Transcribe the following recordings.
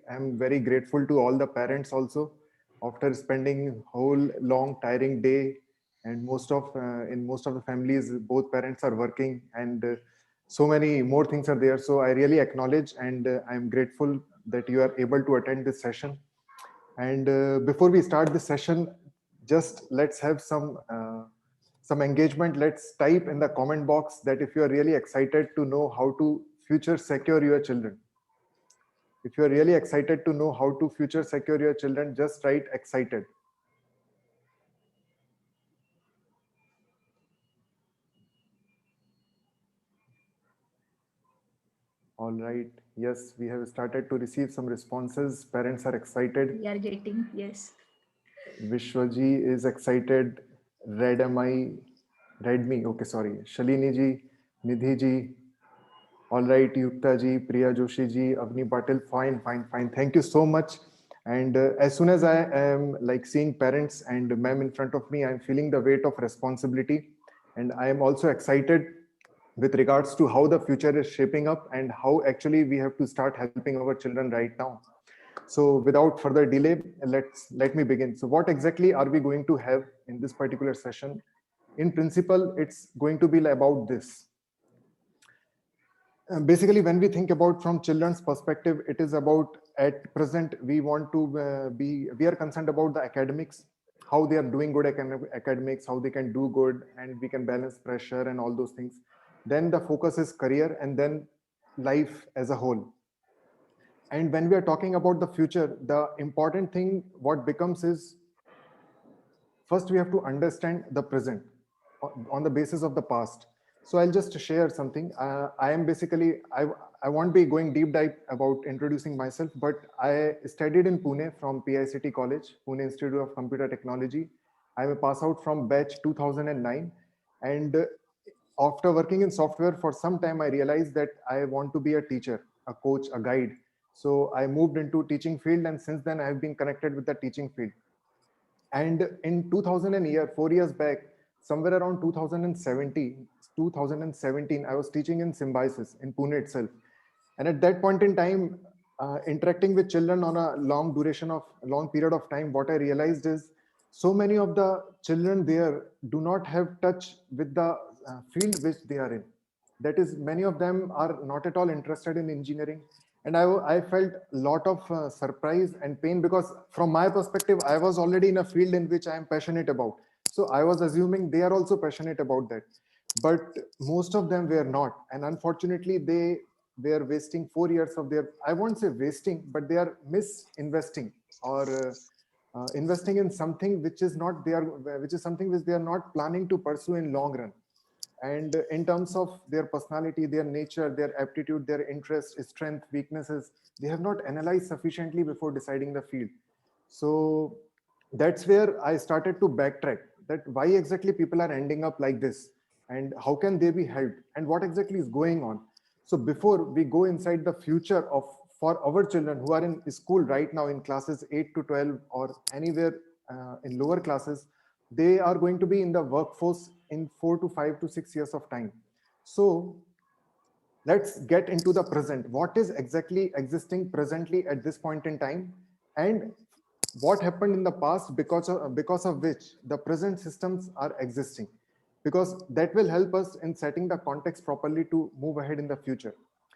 I'm very grateful to all the parents also. After spending whole long tiring day, and in most of the families, both parents are working, and so many more things are there. So I really acknowledge and I'm grateful that you are able to attend this session. And before we start this session, just let's have some engagement. Let's type in the comment box that if you are really excited to know how to future secure your children. If you are really excited to know how to future secure your children, just write excited. All right. Yes, we have started to receive some responses. Parents are excited. We are getting, yes. Vishwaji is excited. Red MI, Redmi. Okay, sorry. Shalini ji, Nidhi ji. All right, Yukta ji, Priya Joshi ji, Avni Patil. Fine, fine, fine. Thank you so much. And as soon as I am like seeing parents and ma'am in front of me, I'm feeling the weight of responsibility. And I am also excited with regards to how the future is shaping up and how actually we have to start helping our children right now. So without further delay, let me begin. So what exactly are we going to have in this particular session? In principle, it's going to be about this. Basically, when we think about from children's perspective, it is about at present we want to we are concerned about the academics, how they are doing good academics, how they can do good, and we can balance pressure and all those things. Then the focus is career, and then life as a whole. And when we are talking about the future, the important thing what becomes is first we have to understand the present on the basis of the past. So I'll just share something. I am basically I won't be going deep dive about introducing myself, but I studied in Pune from PICT College, Pune Institute of Computer Technology. I'm a pass out from batch 2009, and after working in software for some time, I realized that I want to be a teacher, a coach, a guide. So I moved into teaching field, and since then I have been connected with the teaching field. And in 2000 year, 4 years back, somewhere around 2017, I was teaching in Symbiosis in Pune itself. And at that point in time, interacting with children on a long period of time, what I realized is so many of the children there do not have touch with the field which they are in. That is, many of them are not at all interested in engineering. And I felt a lot of surprise and pain because from my perspective, I was already in a field in which I am passionate about. So I was assuming they are also passionate about that. But most of them were not. And unfortunately, they are wasting 4 years of their, I won't say wasting, but they are misinvesting or investing in something which is not there, which is something which they are not planning to pursue in long run. And in terms of their personality, their nature, their aptitude, their interest, strength, weaknesses, they have not analyzed sufficiently before deciding the field. So that's where I started to backtrack that why exactly people are ending up like this, and how can they be helped, and what exactly is going on. So before we go inside the future of for our children who are in school right now in classes 8 to 12 or anywhere in lower classes, they are going to be in the workforce in 4 to 5 to 6 years of time. So let's get into the present. What is exactly existing presently at this point in time, and what happened in the past because of which the present systems are existing, because that will help us in setting the context properly to move ahead in the future.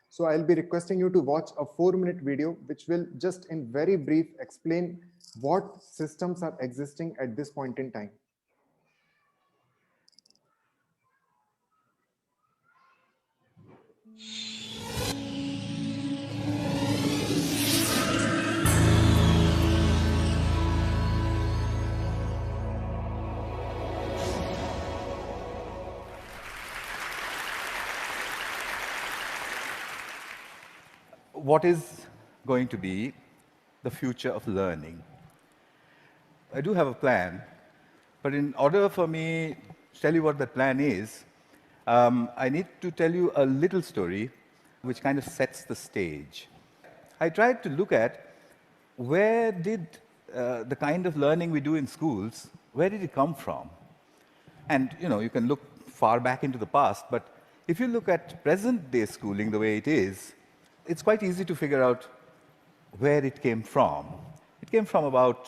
So I'll be requesting you to watch a 4-minute video which will just in very brief explain what systems are existing at this point in time. What is going to be the future of learning? I do have a plan, but in order for me to tell you what that plan is, I need to tell you a little story which kind of sets the stage. I tried to look at where did the kind of learning we do in schools, where did it come from? And you can look far back into the past, but if you look at present day schooling the way it is, it's quite easy to figure out where it came from. It came from about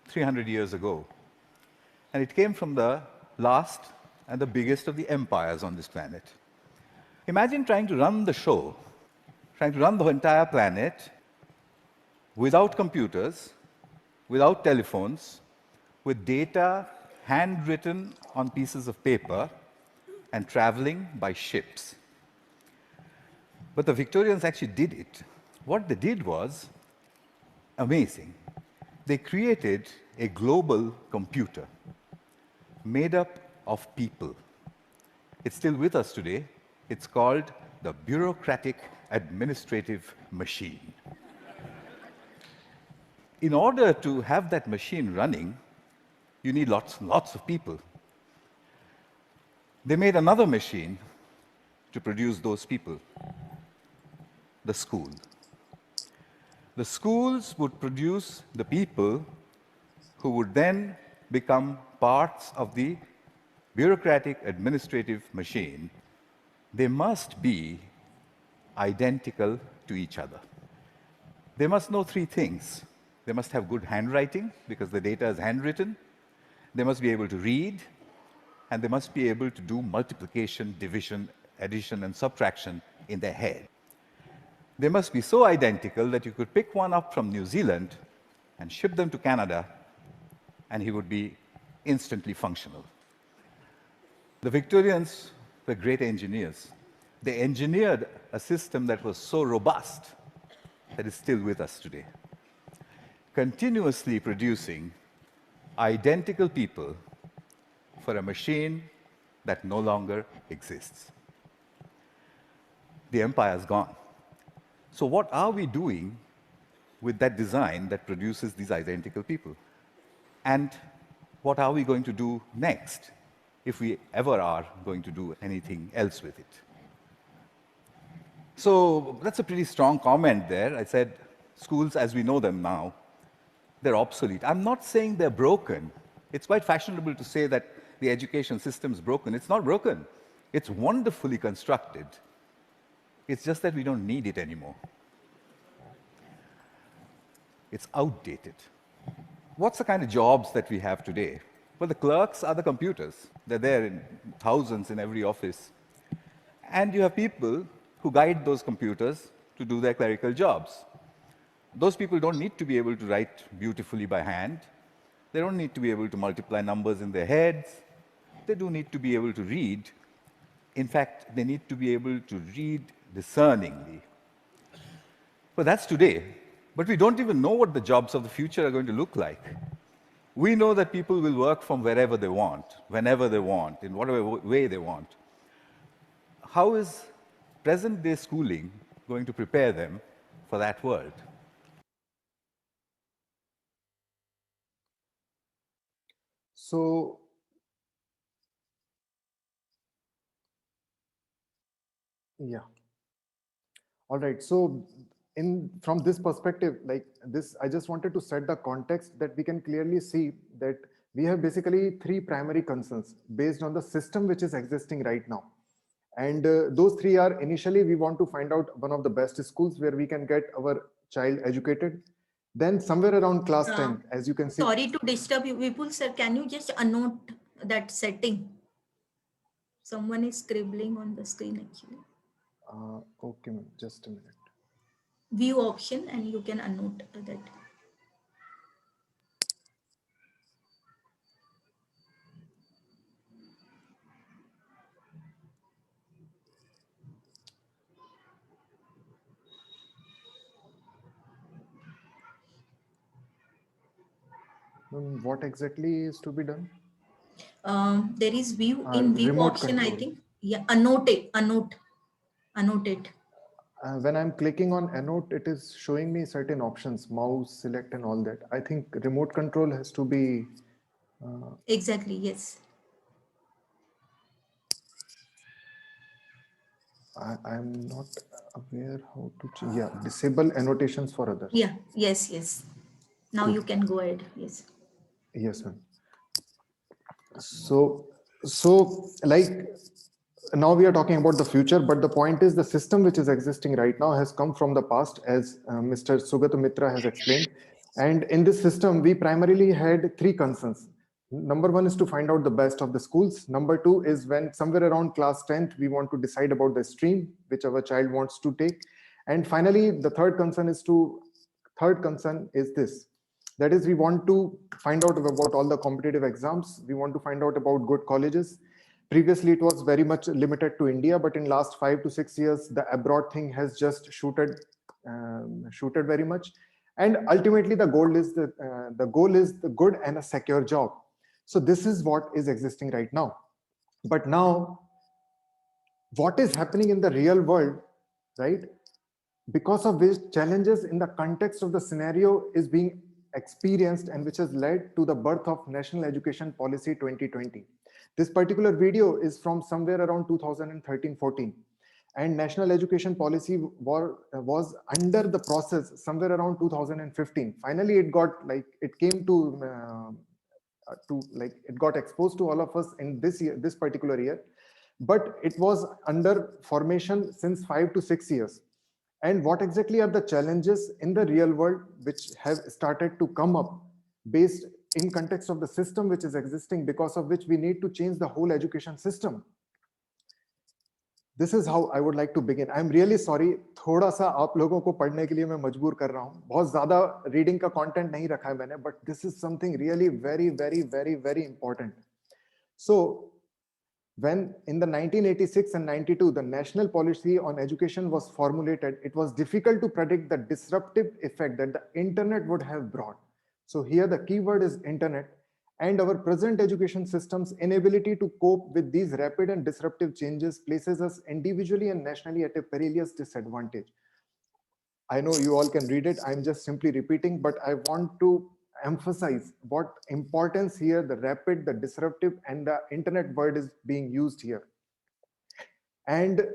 300 years ago. And it came from the last and the biggest of the empires on this planet. Imagine trying to run the show, trying to run the entire planet without computers, without telephones, with data handwritten on pieces of paper and traveling by ships. But the Victorians actually did it. What they did was amazing. They created a global computer made up of people. It's still with us today. It's called the bureaucratic administrative machine. In order to have that machine running, you need lots and lots of people. They made another machine to produce those people, the school. The schools would produce the people who would then become parts of the bureaucratic administrative machine. They must be identical to each other. They must know three things. They must have good handwriting, because the data is handwritten. They must be able to read, and they must be able to do multiplication, division, addition, and subtraction in their head. They must be so identical that you could pick one up from New Zealand and ship them to Canada, and he would be instantly functional. The Victorians were great engineers. They engineered a system that was so robust that is still with us today, continuously producing identical people for a machine that no longer exists. The empire's gone. So what are we doing with that design that produces these identical people? And what are we going to do next, if we ever are going to do anything else with it? So that's a pretty strong comment there. I said schools as we know them now, they're obsolete. I'm not saying they're broken. It's quite fashionable to say that the education system's broken. It's not broken. It's wonderfully constructed. It's just that we don't need it anymore. It's outdated. What's the kind of jobs that we have today? Well, the clerks are the computers. They're there in thousands in every office. And you have people who guide those computers to do their clerical jobs. Those people don't need to be able to write beautifully by hand. They don't need to be able to multiply numbers in their heads. They do need to be able to read. In fact, they need to be able to read discerningly. But that's today. But we don't even know what the jobs of the future are going to look like. We know that people will work from wherever they want, whenever they want, in whatever way they want. How is present-day schooling going to prepare them for that world? So, yeah. All right. So, from this perspective, like this, I just wanted to set the context that we can clearly see that we have basically three primary concerns based on the system which is existing right now. And those three are, initially, we want to find out one of the best schools where we can get our child educated. Then somewhere around class 10, as you can see. Sorry to disturb you, Vipul sir, can you just unnote that setting? Someone is scribbling on the screen actually. Okay, ma'am, just a minute. View option, and you can unnote that. What exactly is to be done? There is view in view remote option, control. I think. Yeah, annote it. When I'm clicking on annote, it is showing me certain options, mouse, select, and all that. I think remote control has to be. Exactly, yes. I'm not aware how to change. Yeah, disable annotations for others. Yeah, yes. Now cool. You can go ahead, yes. Yes, ma'am. So like now we are talking about the future, but the point is the system which is existing right now has come from the past, as Mr. Sugata Mitra has explained. And in this system, we primarily had three concerns. Number one is to find out the best of the schools. Number two is when somewhere around class 10th, we want to decide about the stream which our child wants to take. And finally, the third concern is this. That is, we want to find out about all the competitive exams. We want to find out about good colleges. Previously, it was very much limited to India, but in last 5 to 6 years, the abroad thing has just shooted very much. And ultimately, the goal is the good and a secure job. So this is what is existing right now. But now, what is happening in the real world, right? Because of which challenges in the context of the scenario is being experienced and which has led to the birth of National Education Policy 2020. This particular video is from somewhere around 2013-14, and National Education Policy was under the process somewhere around 2015. Finally, it got exposed to all of us in this particular year, but it was under formation since 5 to 6 years. And what exactly are the challenges in the real world which have started to come up based in context of the system which is existing, because of which we need to change the whole education system? This is how I would like to begin. I'm really sorry, थोड़ा सा आप लोगों को पढ़ने के लिए मैं मजबूर कर रहा हूँ. बहुत ज़्यादा reading का content नहीं रखा है मैंने, but this is something really very, very, very, very important. So, when in the 1986 and 92, the national policy on education was formulated, it was difficult to predict the disruptive effect that the internet would have brought. So here the keyword is internet, and our present education system's inability to cope with these rapid and disruptive changes places us individually and nationally at a perilous disadvantage. I know you all can read it. I'm just simply repeating, but I want to emphasize what importance here the rapid, the disruptive, and the internet word is being used here. And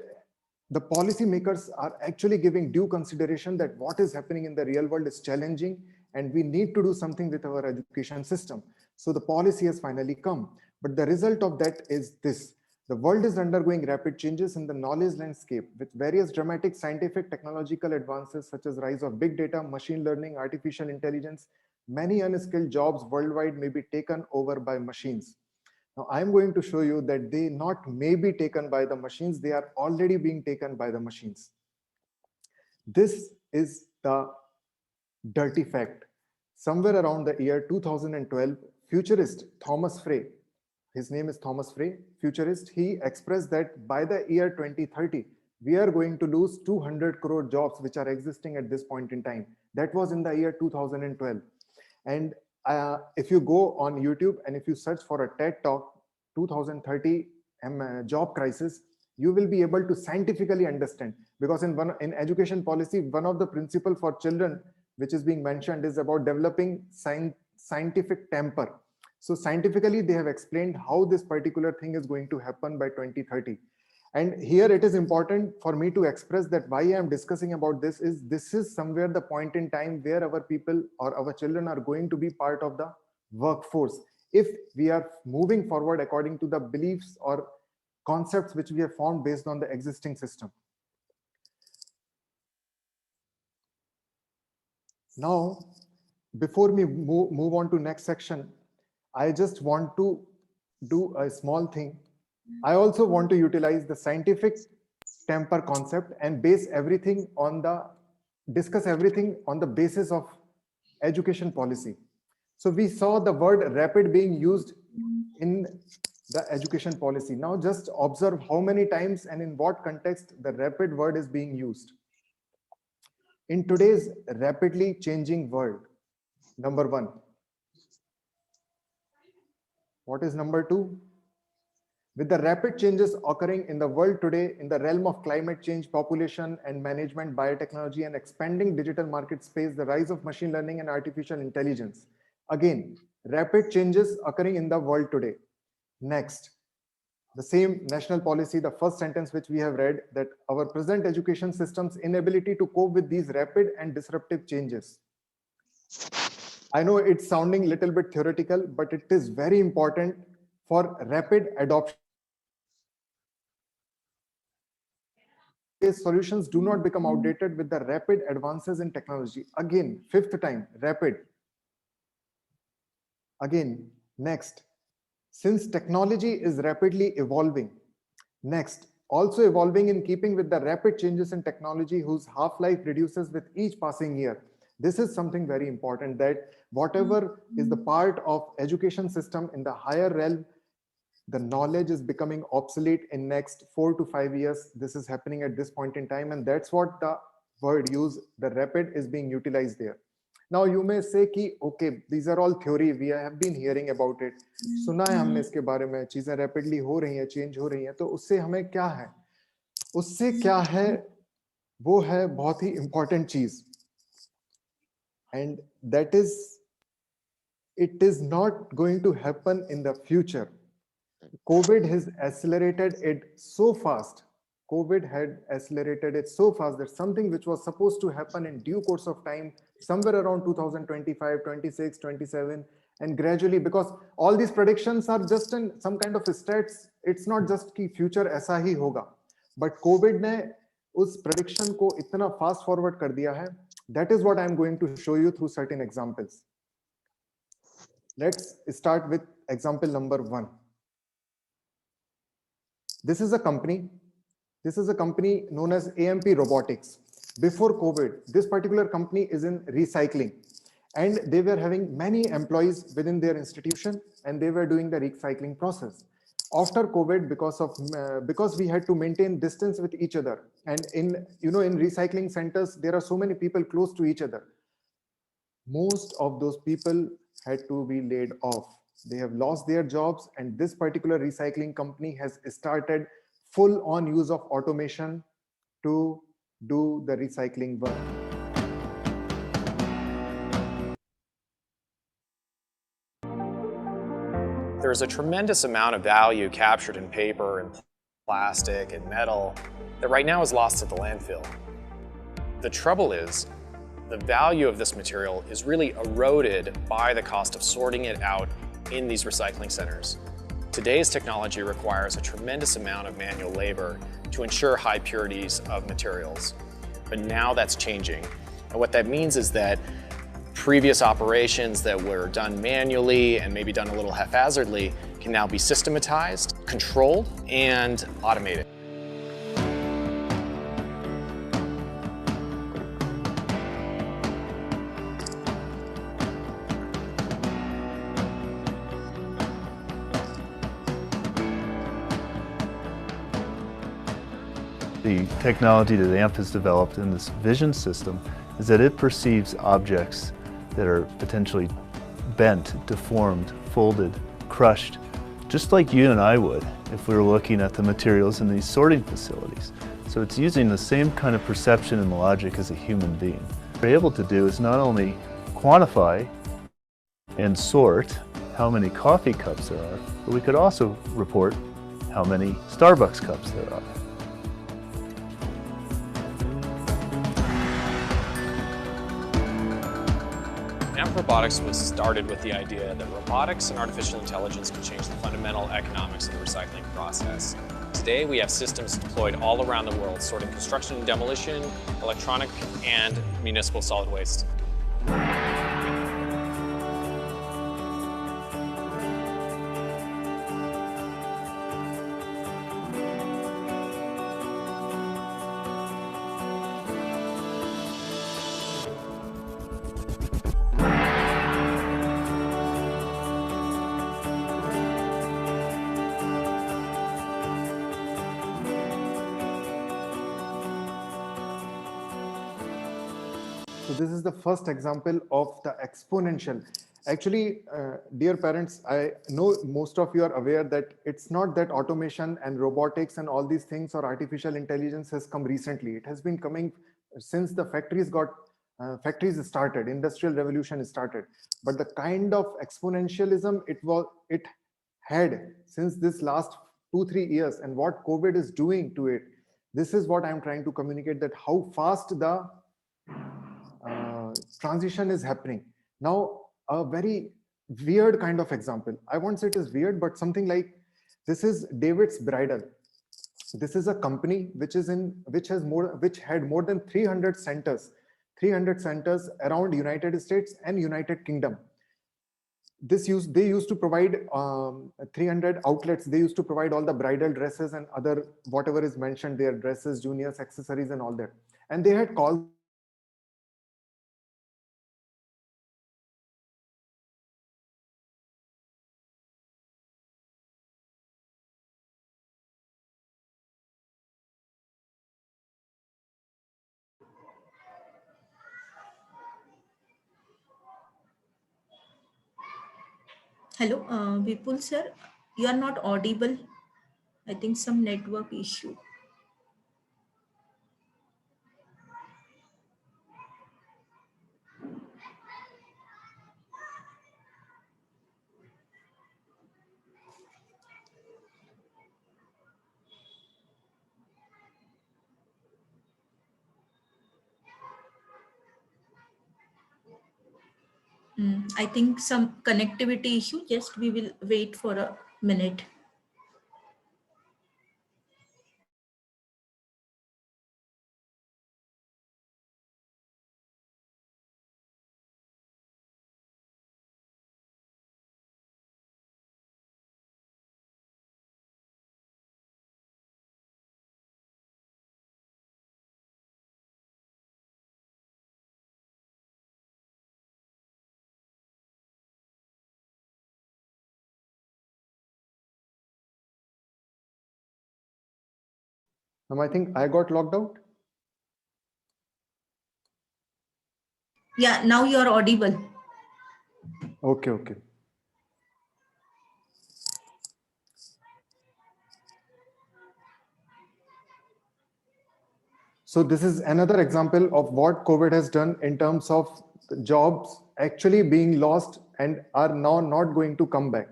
the policymakers are actually giving due consideration that what is happening in the real world is challenging, and we need to do something with our education system. So the policy has finally come. But the result of that is this. The world is undergoing rapid changes in the knowledge landscape with various dramatic scientific technological advances such as rise of big data, machine learning, artificial intelligence. Many unskilled jobs worldwide may be taken over by machines. Now, I'm going to show you that they not may be taken by the machines, they are already being taken by the machines. This is the dirty fact. Somewhere around the year 2012, futurist Thomas Frey, his name is Thomas Frey, futurist, he expressed that by the year 2030, we are going to lose 200 crore jobs which are existing at this point in time. That was in the year 2012. And if you go on YouTube and if you search for a TED Talk 2030 job crisis, you will be able to scientifically understand, because in education policy, one of the principles for children which is being mentioned is about developing scientific temper. So scientifically, they have explained how this particular thing is going to happen by 2030. And here it is important for me to express that why I am discussing about this is somewhere the point in time where our people or our children are going to be part of the workforce. If we are moving forward according to the beliefs or concepts which we have formed based on the existing system. Now, before we move on to next section, I just want to do a small thing. I also want to utilize the scientific temper concept and discuss everything on the basis of education policy. So we saw the word rapid being used in the education policy. Now just observe how many times and in what context the rapid word is being used. In today's rapidly changing world, number one. What is number two? With the rapid changes occurring in the world today in the realm of climate change, population and management, biotechnology, and expanding digital market space, the rise of machine learning and artificial intelligence. Again, rapid changes occurring in the world today. Next, the same national policy, the first sentence which we have read, that our present education system's inability to cope with these rapid and disruptive changes. I know it's sounding a little bit theoretical, but it is very important for rapid adoption solutions do not become outdated with the rapid advances in technology. Again, fifth time, rapid. Again, next, since technology is rapidly evolving, next, also evolving in keeping with the rapid changes in technology whose half-life reduces with each passing year. This is something very important, that whatever is the part of education system in the higher realm, the knowledge is becoming obsolete in next 4 to 5 years. This is happening at this point in time, and that's what the word use, the rapid, is being utilized there. Now you may say कि okay, these are all theory, we have been hearing about it, सुना है हमने इसके बारे में, चीजें rapidly हो रही हैं, change हो रही हैं, तो उससे हमें क्या है? उससे क्या है? वो है बहुत ही important चीज, and that is, it is not going to happen in the future. COVID has accelerated it so fast. COVID had accelerated it so fast that something which was supposed to happen in due course of time, somewhere around 2025, 26, 27, and gradually, because all these predictions are just in some kind of stats, it's not just कि future ऐसा ही होगा. But COVID ने उस prediction को इतना fast forward कर दिया है. That is what I'm going to show you through certain examples. Let's start with example number 1. This is a company. This is a company known as AMP Robotics. Before COVID, this particular company is in recycling, and they were having many employees within their institution, and they were doing the recycling process. After COVID, because we had to maintain distance with each other, and in recycling centers there are so many people close to each other. Most of those people had to be laid off. They have lost their jobs, and this particular recycling company has started full-on use of automation to do the recycling work. There's a tremendous amount of value captured in paper and plastic and metal that right now is lost at the landfill. The trouble is, the value of this material is really eroded by the cost of sorting it out in these recycling centers. Today's technology requires a tremendous amount of manual labor to ensure high purities of materials. But now that's changing. And what that means is that previous operations that were done manually and maybe done a little haphazardly can now be systematized, controlled, and automated. The technology that AMP has developed in this vision system is that it perceives objects that are potentially bent, deformed, folded, crushed, just like you and I would if we were looking at the materials in these sorting facilities. So it's using the same kind of perception and logic as a human being. What we're able to do is not only quantify and sort how many coffee cups there are, but we could also report how many Starbucks cups there are. AMP Robotics was started with the idea that robotics and artificial intelligence could change the fundamental economics of the recycling process. Today, we have systems deployed all around the world, sorting construction and demolition, electronic and municipal solid waste. So this is the first example of the exponential. Actually, dear parents, I know most of you are aware that it's not that automation and robotics and all these things or artificial intelligence has come recently. It has been coming since the factories started, industrial revolution started. But the kind of exponentialism it had since this last 2-3 years, and what COVID is doing to it, this is what I'm trying to communicate, that how fast the transition is happening. Now, a very weird kind of example. I won't say it is weird, but something like this is David's bridle. This is a company which had more than 300 centers around United States and United Kingdom. They used to provide 300 outlets. They used to provide all the bridal dresses and other whatever is mentioned there, dresses, juniors, accessories, and all that. And they had call Hello, Vipul sir, you are not audible. I think some network issue. I think some connectivity issue. Just we will wait for a minute. I think I got logged out. Yeah, now you are audible. Okay. So this is another example of what COVID has done in terms of jobs actually being lost and are now not going to come back.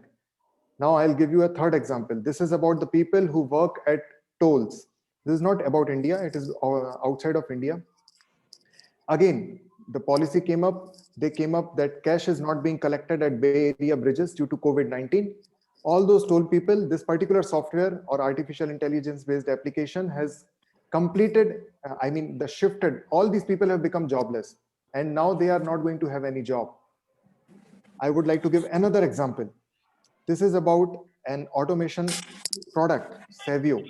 Now I'll give you a third example. This is about the people who work at tolls. This is not about India. It is outside of India. Again, the policy came up. They came up that cash is not being collected at Bay Area bridges due to COVID-19. All those toll people, this particular software or artificial intelligence based application has completed, shifted. All these people have become jobless and now they are not going to have any job. I would like to give another example. This is about an automation product, Savio.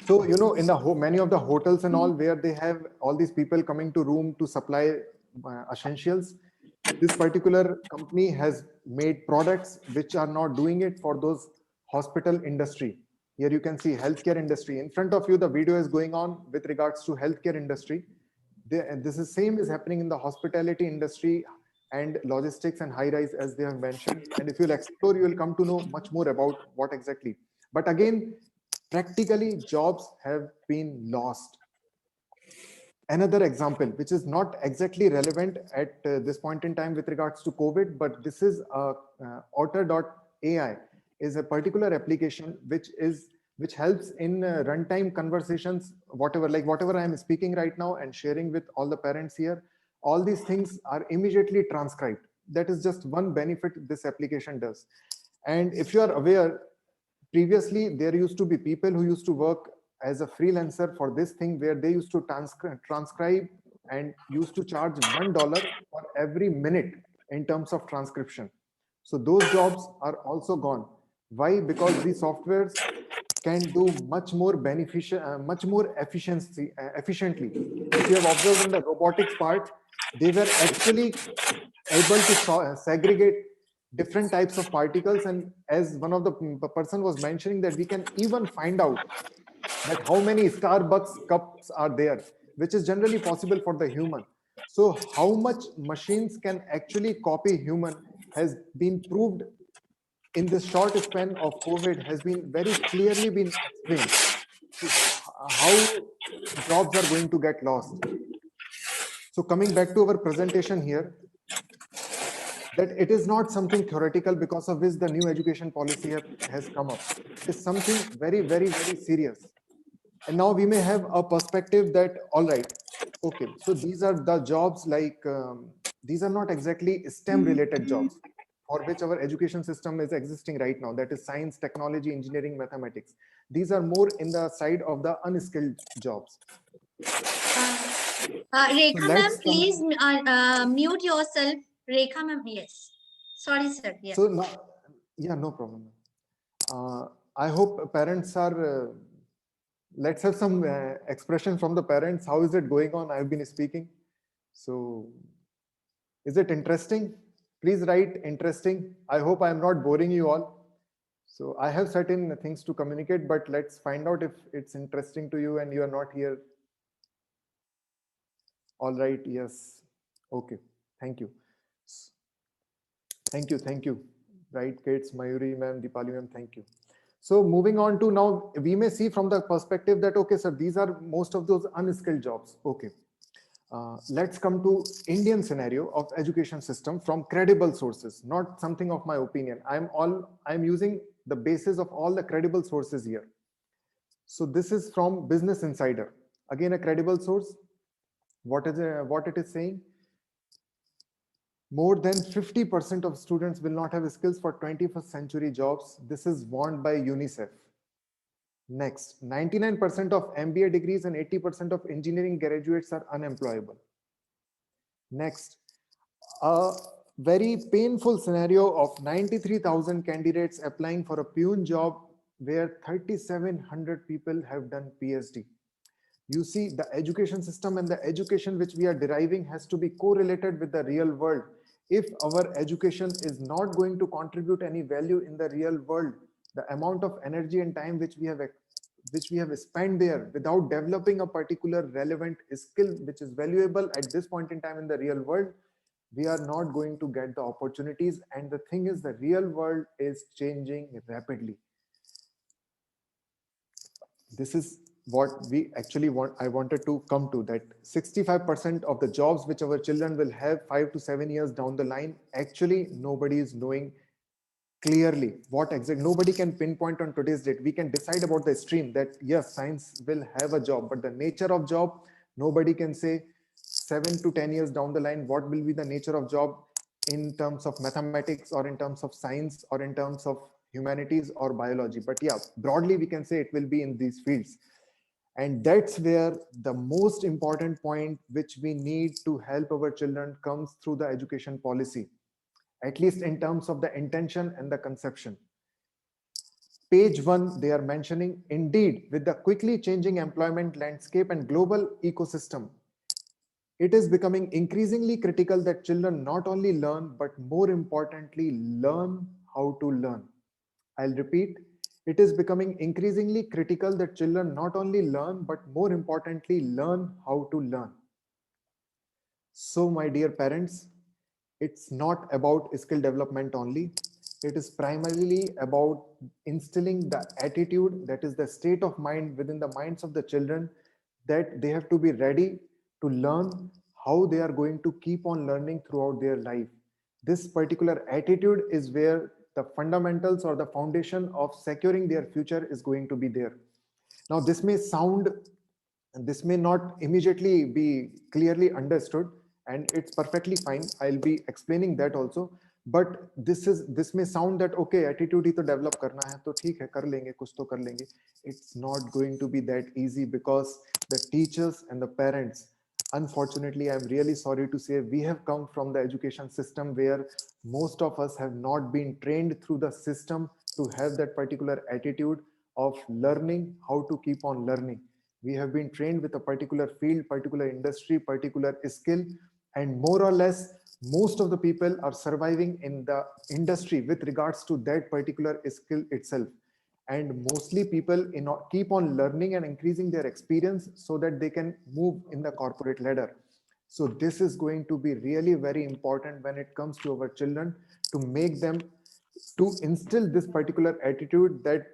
So, you know, in the many of the hotels and all, where they have all these people coming to room to supply essentials, this particular company has made products which are not doing it for those hospital industry. Here you can see healthcare industry. In front of you, the video is going on with regards to healthcare industry. This is same is happening in the hospitality industry and logistics and high rise, as they have mentioned. And if you'll explore, you will come to know much more about what exactly. But again, practically jobs have been lost. Another example, which is not exactly relevant at this point in time with regards to COVID, but this is Otter.ai is a particular application which helps in runtime conversations, whatever I am speaking right now and sharing with all the parents here. All these things are immediately transcribed. That is just one benefit this application does. And if you are aware, previously there used to be people who used to work as a freelancer for this thing, where they used to transcribe and used to charge $1 for every minute in terms of transcription. So those jobs are also gone. Why? Because these softwares can do much more beneficial, much more efficiently. If you have observed in the robotics part, they were actually able to segregate different types of particles. And as one of the person was mentioning, that we can even find out that how many Starbucks cups are there, which is generally possible for the human. So how much machines can actually copy human has been proved in this short span of COVID, has been very clearly been explained how jobs are going to get lost. So coming back to our presentation here, that it is not something theoretical because of which the new education policy has come up. It's something very, very, very serious. And now we may have a perspective that, all right, okay, so these are the jobs like, these are not exactly STEM related jobs. for which our education system is existing right now, that is science, technology, engineering, mathematics. These are more in the side of the unskilled jobs. Rekha ma'am, let's come- please mute yourself. Rekha ma'am, yes. Sorry, sir. Yeah. So now, yeah, no problem. I hope parents are, let's have some expression from the parents. How is it going on? I've been speaking. So is it interesting? Please write interesting. I hope I'm not boring you all. So I have certain things to communicate, but let's find out if it's interesting to you and you are not here. All right, yes. Okay, thank you. Thank you. Right, Kates, Mayuri ma'am, Deepali ma'am, thank you. So moving on to now, we may see from the perspective that, okay, sir, these are most of those unskilled jobs. Okay. Let's come to Indian scenario of education system from credible sources, not something of my opinion. I'm using the basis of all the credible sources here. So this is from Business Insider. Again, a credible source. What it is saying? More than 50% of students will not have skills for 21st century jobs. This is warned by UNICEF. Next, 99% of MBA degrees and 80% of engineering graduates are unemployable. Next, a very painful scenario of 93,000 candidates applying for a peon job where 3,700 people have done PhD. You see, the education system and the education which we are deriving has to be correlated with the real world. If our education is not going to contribute any value in the real world, the amount of energy and time which we have spent there without developing a particular relevant skill which is valuable at this point in time in the real world, we are not going to get the opportunities. And the thing is, the real world is changing rapidly. This is what we actually want. I wanted to come to that 65% of the jobs which our children will have 5 to 7 years down the line, actually nobody is knowing clearly what exactly. Nobody can pinpoint on today's date. We can decide about the stream that yes, science will have a job, but the nature of job, nobody can say 7 to 10 years down the line what will be the nature of job in terms of mathematics or in terms of science or in terms of humanities or biology. But yeah, broadly we can say it will be in these fields. And that's where the most important point which we need to help our children comes through the education policy, at least in terms of the intention and the conception. Page 1, they are mentioning, indeed, with the quickly changing employment landscape and global ecosystem, it is becoming increasingly critical that children not only learn, but more importantly, learn how to learn. I'll repeat. It is becoming increasingly critical that children not only learn, but more importantly, learn how to learn. So, my dear parents, it's not about skill development only. It is primarily about instilling the attitude, that is the state of mind within the minds of the children, that they have to be ready to learn how they are going to keep on learning throughout their life. This particular attitude is where the fundamentals or the foundation of securing their future is going to be there. Now, this may not immediately be clearly understood, and it's perfectly fine. I'll be explaining that also. But this may sound that okay, attitude hi to develop karna hai, to theek hai, kar lenge, kuch to kar lenge. It's not going to be that easy, because the teachers and the parents, unfortunately, I'm really sorry to say, we have come from the education system where most of us have not been trained through the system to have that particular attitude of learning how to keep on learning. We have been trained with a particular field, particular industry, particular skill, and more or less most of the people are surviving in the industry with regards to that particular skill itself. And mostly people keep on learning and increasing their experience so that they can move in the corporate ladder. So this is going to be really very important when it comes to our children, to make them, to instill this particular attitude that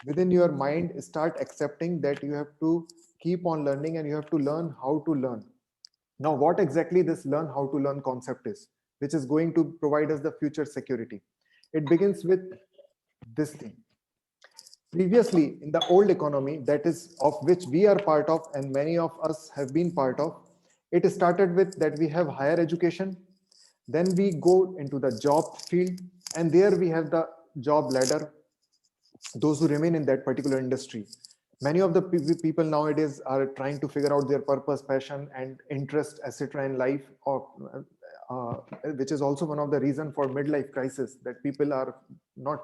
within your mind, start accepting that you have to keep on learning and you have to learn how to learn. Now, what exactly this learn how to learn concept is, which is going to provide us the future security? It begins with this thing. Previously, in the old economy, that is of which we are part of and many of us have been part of, it started with that we have higher education, Then we go into the job field, and there we have the job ladder, those who remain in that particular industry. Many of the people nowadays are trying to figure out their purpose, passion, and interest, etc. in life, or uh, which is also one of the reason for midlife crisis, that people are not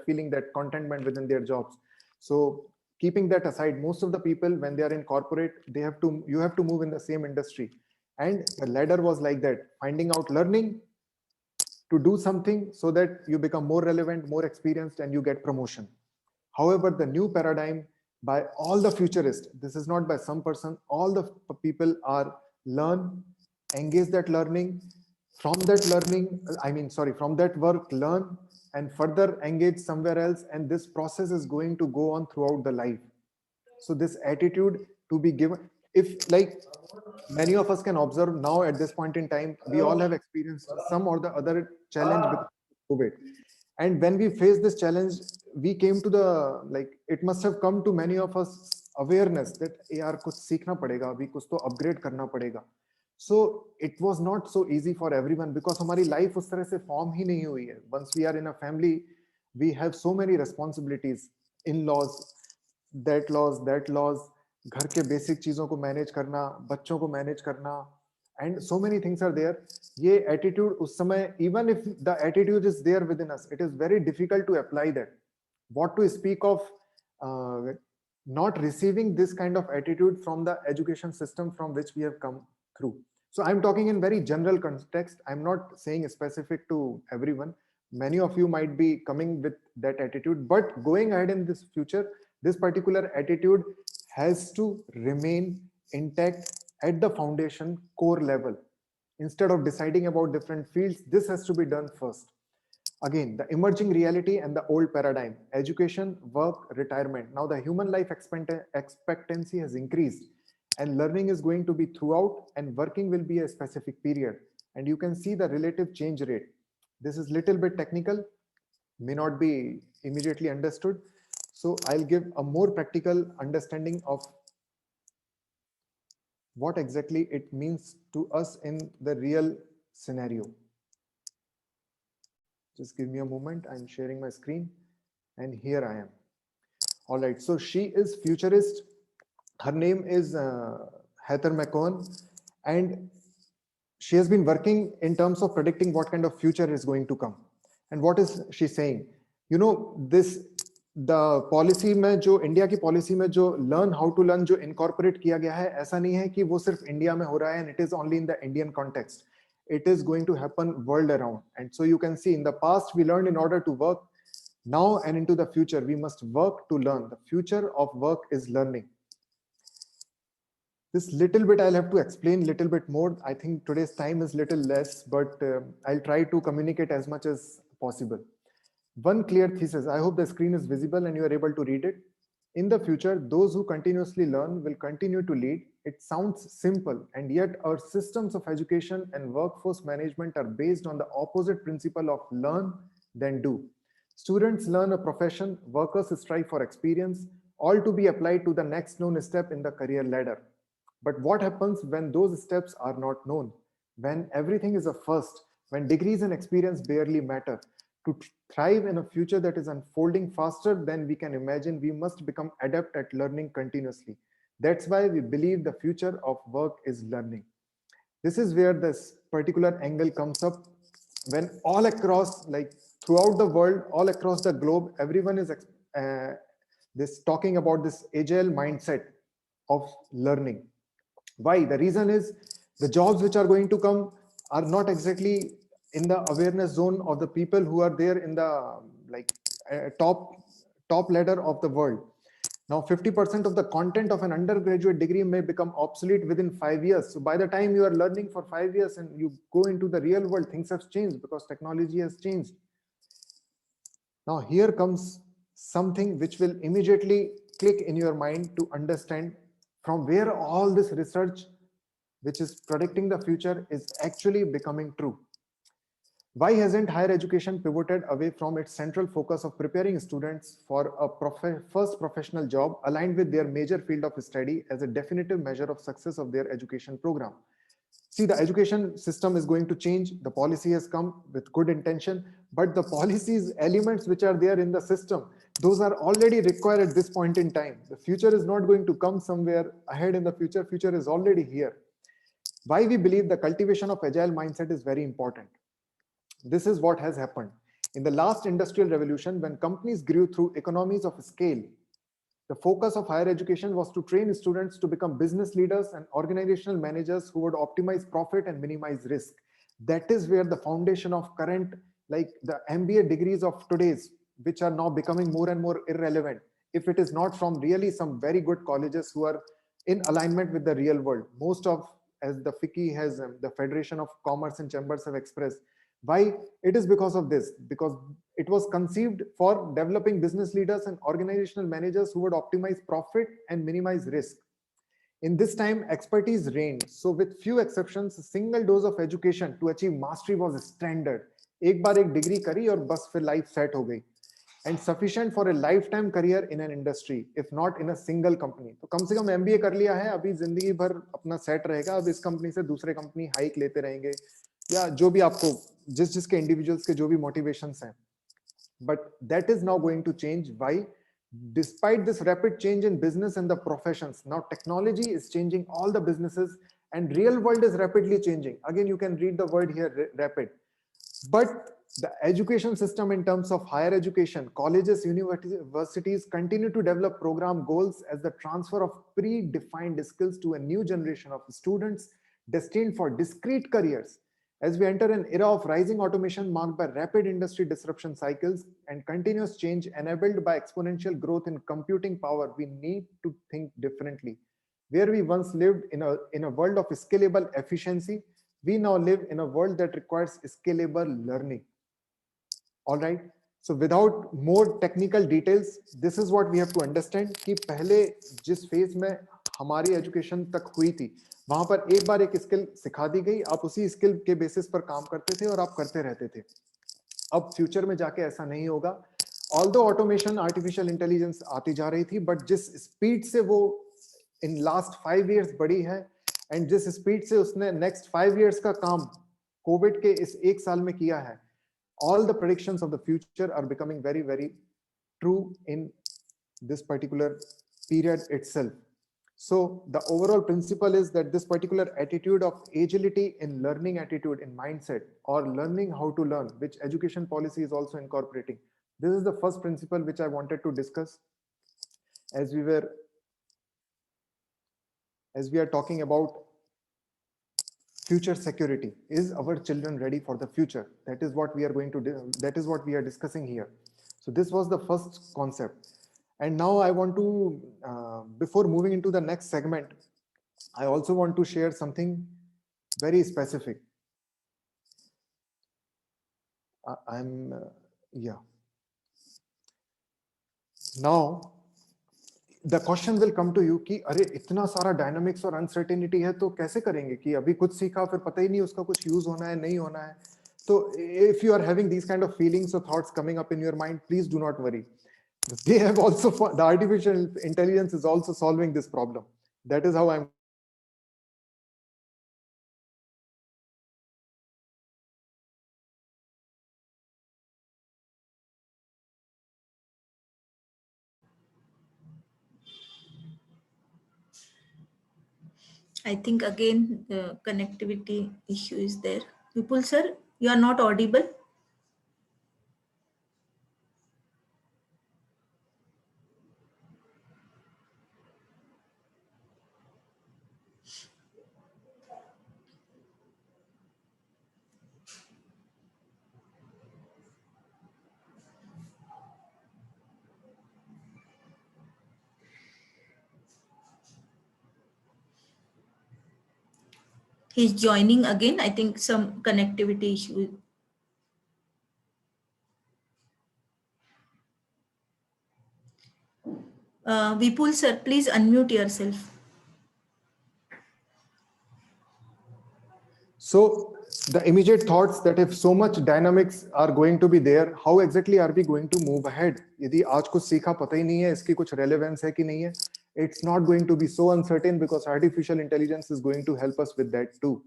feeling that contentment within their jobs. So keeping that aside, most of the people, when they are in corporate, you have to move in the same industry, and the ladder was like that, finding out, learning to do something so that you become more relevant, more experienced, and you get promotion. However, the new paradigm by all the futurists, this is not by some person, all the people are learn, engage that learning, from that learning, from that work, learn, and further engage somewhere else. And this process is going to go on throughout the life. So this attitude to be given, if like many of us can observe now at this point in time, we all have experienced some or the other challenge because of COVID. And when we face this challenge, we came to the, like, it must have come to many of us awareness that yaar kuch seekhna padega, abhi kuch to upgrade karna padega. So it was not so easy for everyone, because हमारी life उस तरह से form ही नहीं हुई है. Once we are in a family, we have so many responsibilities, in-laws, that laws, घर के basic चीजों को manage करना, बच्चों को manage करना, and so many things are there. ये attitude उस समय, even if the attitude is there within us, it is very difficult to apply that. What to speak of not receiving this kind of attitude from the education system from which we have come through. So I'm talking in very general context. I'm not saying specific to everyone. Many of you might be coming with that attitude, but going ahead in this future, this particular attitude has to remain intact at the foundation core level. Instead of deciding about different fields, this has to be done first. Again, the emerging reality and the old paradigm, education, work, retirement. Now the human life expectancy has increased, and learning is going to be throughout, and working will be a specific period. And you can see the relative change rate. This is little bit technical, may not be immediately understood. So I'll give a more practical understanding of what exactly it means to us in the real scenario. Just give me a moment. I'm sharing my screen, and here I am. All right, so she is futurist. Her name is Heather McCone, and she has been working in terms of predicting what kind of future is going to come. And what is she saying? You know, the policy में जो India की policy में जो learn how to learn जो incorporate किया गया है, ऐसा नहीं है कि वो सिर्फ इंडिया में हो रहा है and it is only in the Indian context. It is going to happen world around. And so you can see, in the past we learned in order to work. Now and into the future we must work to learn. The future of work is learning. This little bit I'll have to explain little bit more. I think today's time is little less, but I'll try to communicate as much as possible. One clear thesis. I hope the screen is visible and you are able to read it. In the future, those who continuously learn will continue to lead. It sounds simple, and yet our systems of education and workforce management are based on the opposite principle of learn, then do. Students learn a profession, workers strive for experience, all to be applied to the next known step in the career ladder. But what happens when those steps are not known? When everything is a first, when degrees and experience barely matter? To thrive in a future that is unfolding faster than we can imagine, we must become adept at learning continuously. That's why we believe the future of work is learning. This is where this particular angle comes up, when all across, like throughout the world, all across the globe, everyone is talking about this agile mindset of learning. Why? The reason is the jobs which are going to come are not exactly in the awareness zone of the people who are there in the top ladder of the world. Now 50% of the content of an undergraduate degree may become obsolete within 5 years. So by the time you are learning for 5 years and you go into the real world, things have changed because technology has changed. Now here comes something which will immediately click in your mind to understand from where all this research which is predicting the future is actually becoming true. Why hasn't higher education pivoted away from its central focus of preparing students for a first professional job aligned with their major field of study as a definitive measure of success of their education program? See, the education system is going to change. The policy has come with good intention, but the policies elements which are there in the system, those are already required at this point in time. The future is not going to come somewhere ahead in the future. Future is already here. Why we believe the cultivation of agile mindset is very important. This is what has happened. In the last industrial revolution, when companies grew through economies of scale, the focus of higher education was to train students to become business leaders and organizational managers who would optimize profit and minimize risk. That is where the foundation of current, like the MBA degrees of today's, which are now becoming more and more irrelevant, if it is not from really some very good colleges who are in alignment with the real world. Most of, as the FICCI has, the Federation of Commerce and Chambers have expressed, why it is because of this, because it was conceived for developing business leaders and organizational managers who would optimize profit and minimize risk. In this time, expertise reigned. So with few exceptions, a single dose of education to achieve mastery was standard. एक बार एक degree करी और बस फिर life set हो गई. And sufficient for a lifetime career in an industry, if not in a single company. तो कम से कम MBA कर लिया है, अभी जिंदगी भर अपना सेट रहेगा. अब इस कंपनी से दूसरे कंपनी हाइक लेते रहेंगे, या जो भी आपको जिसके इंडिविजुअल्स के जो भी मोटिवेशंस हैं. But that is now going to change. Why? Despite this rapid change in business and the professions, now technology is changing all the businesses and real world is rapidly changing. Again, you can read the word here, rapid. But the education system in terms of higher education, colleges, universities continue to develop program goals as the transfer of predefined skills to a new generation of students destined for discrete careers. As we enter an era of rising automation marked by rapid industry disruption cycles and continuous change enabled by exponential growth in computing power, we need to think differently. Where we once lived in a world of scalable efficiency, we now live in a world that requires scalable learning. All right. So without more technical details, this is what we have to understand कि पहले जिस phase में हमारी education तक हुई थी, वहां पर एक बार एक स्किल सिखा दी गई, आप उसी स्किल के बेसिस पर काम करते थे और आप करते रहते थे. अब फ्यूचर में जाके ऐसा नहीं होगा. ऑल्दो ऑटोमेशन, आर्टिफिशियल इंटेलिजेंस आती जा रही थी, बट जिस स्पीड से वो इन लास्ट 5 years बढ़ी है एंड जिस स्पीड से उसने नेक्स्ट 5 years का काम कोविड के इस एक साल में किया है, all the predictions of the future are becoming very, very true in this particular period itself. So the overall principle is that this particular attitude of agility in learning attitude, in mindset, or learning how to learn, which education policy is also incorporating. This is the first principle which I wanted to discuss as we are talking about future security. Is our children ready for the future? That is what we are going to do. That is what we are discussing here. So this was the first concept. And now I want to, before moving into the next segment, I also want to share something very specific. Now, the question will come to you कि अरे इतना सारा dynamics और uncertainty है तो कैसे करेंगे कि अभी कुछ सीखा फिर पता ही नहीं उसका कुछ यूज होना है नहीं होना है. So if you are having these kind of feelings or thoughts coming up in your mind, please do not worry. They have also, the artificial intelligence is also solving this problem. That is how I'm. I think again the connectivity issue is there. Vipul sir, you are not audible. He's joining again. I think some connectivity issue. Vipul sir, please unmute yourself. So the immediate thoughts that if so much dynamics are going to be there, how exactly are we going to move ahead? यदि आज कुछ सीखा पता ही नहीं है, इसकी कुछ relevance है कि नहीं है, it's not going to be so uncertain because artificial intelligence is going to help us with that too.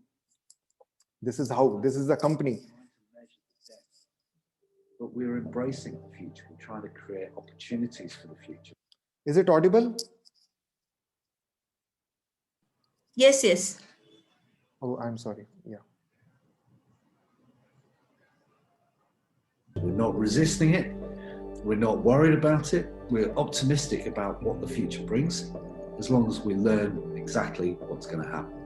This is how, this is the company. But we're embracing the future. We're trying to create opportunities for the future. Is it audible? Yes, yes. Oh, I'm sorry. Yeah. We're not resisting it. We're not worried about it. We're optimistic about what the future brings, as long as we learn exactly what's going to happen.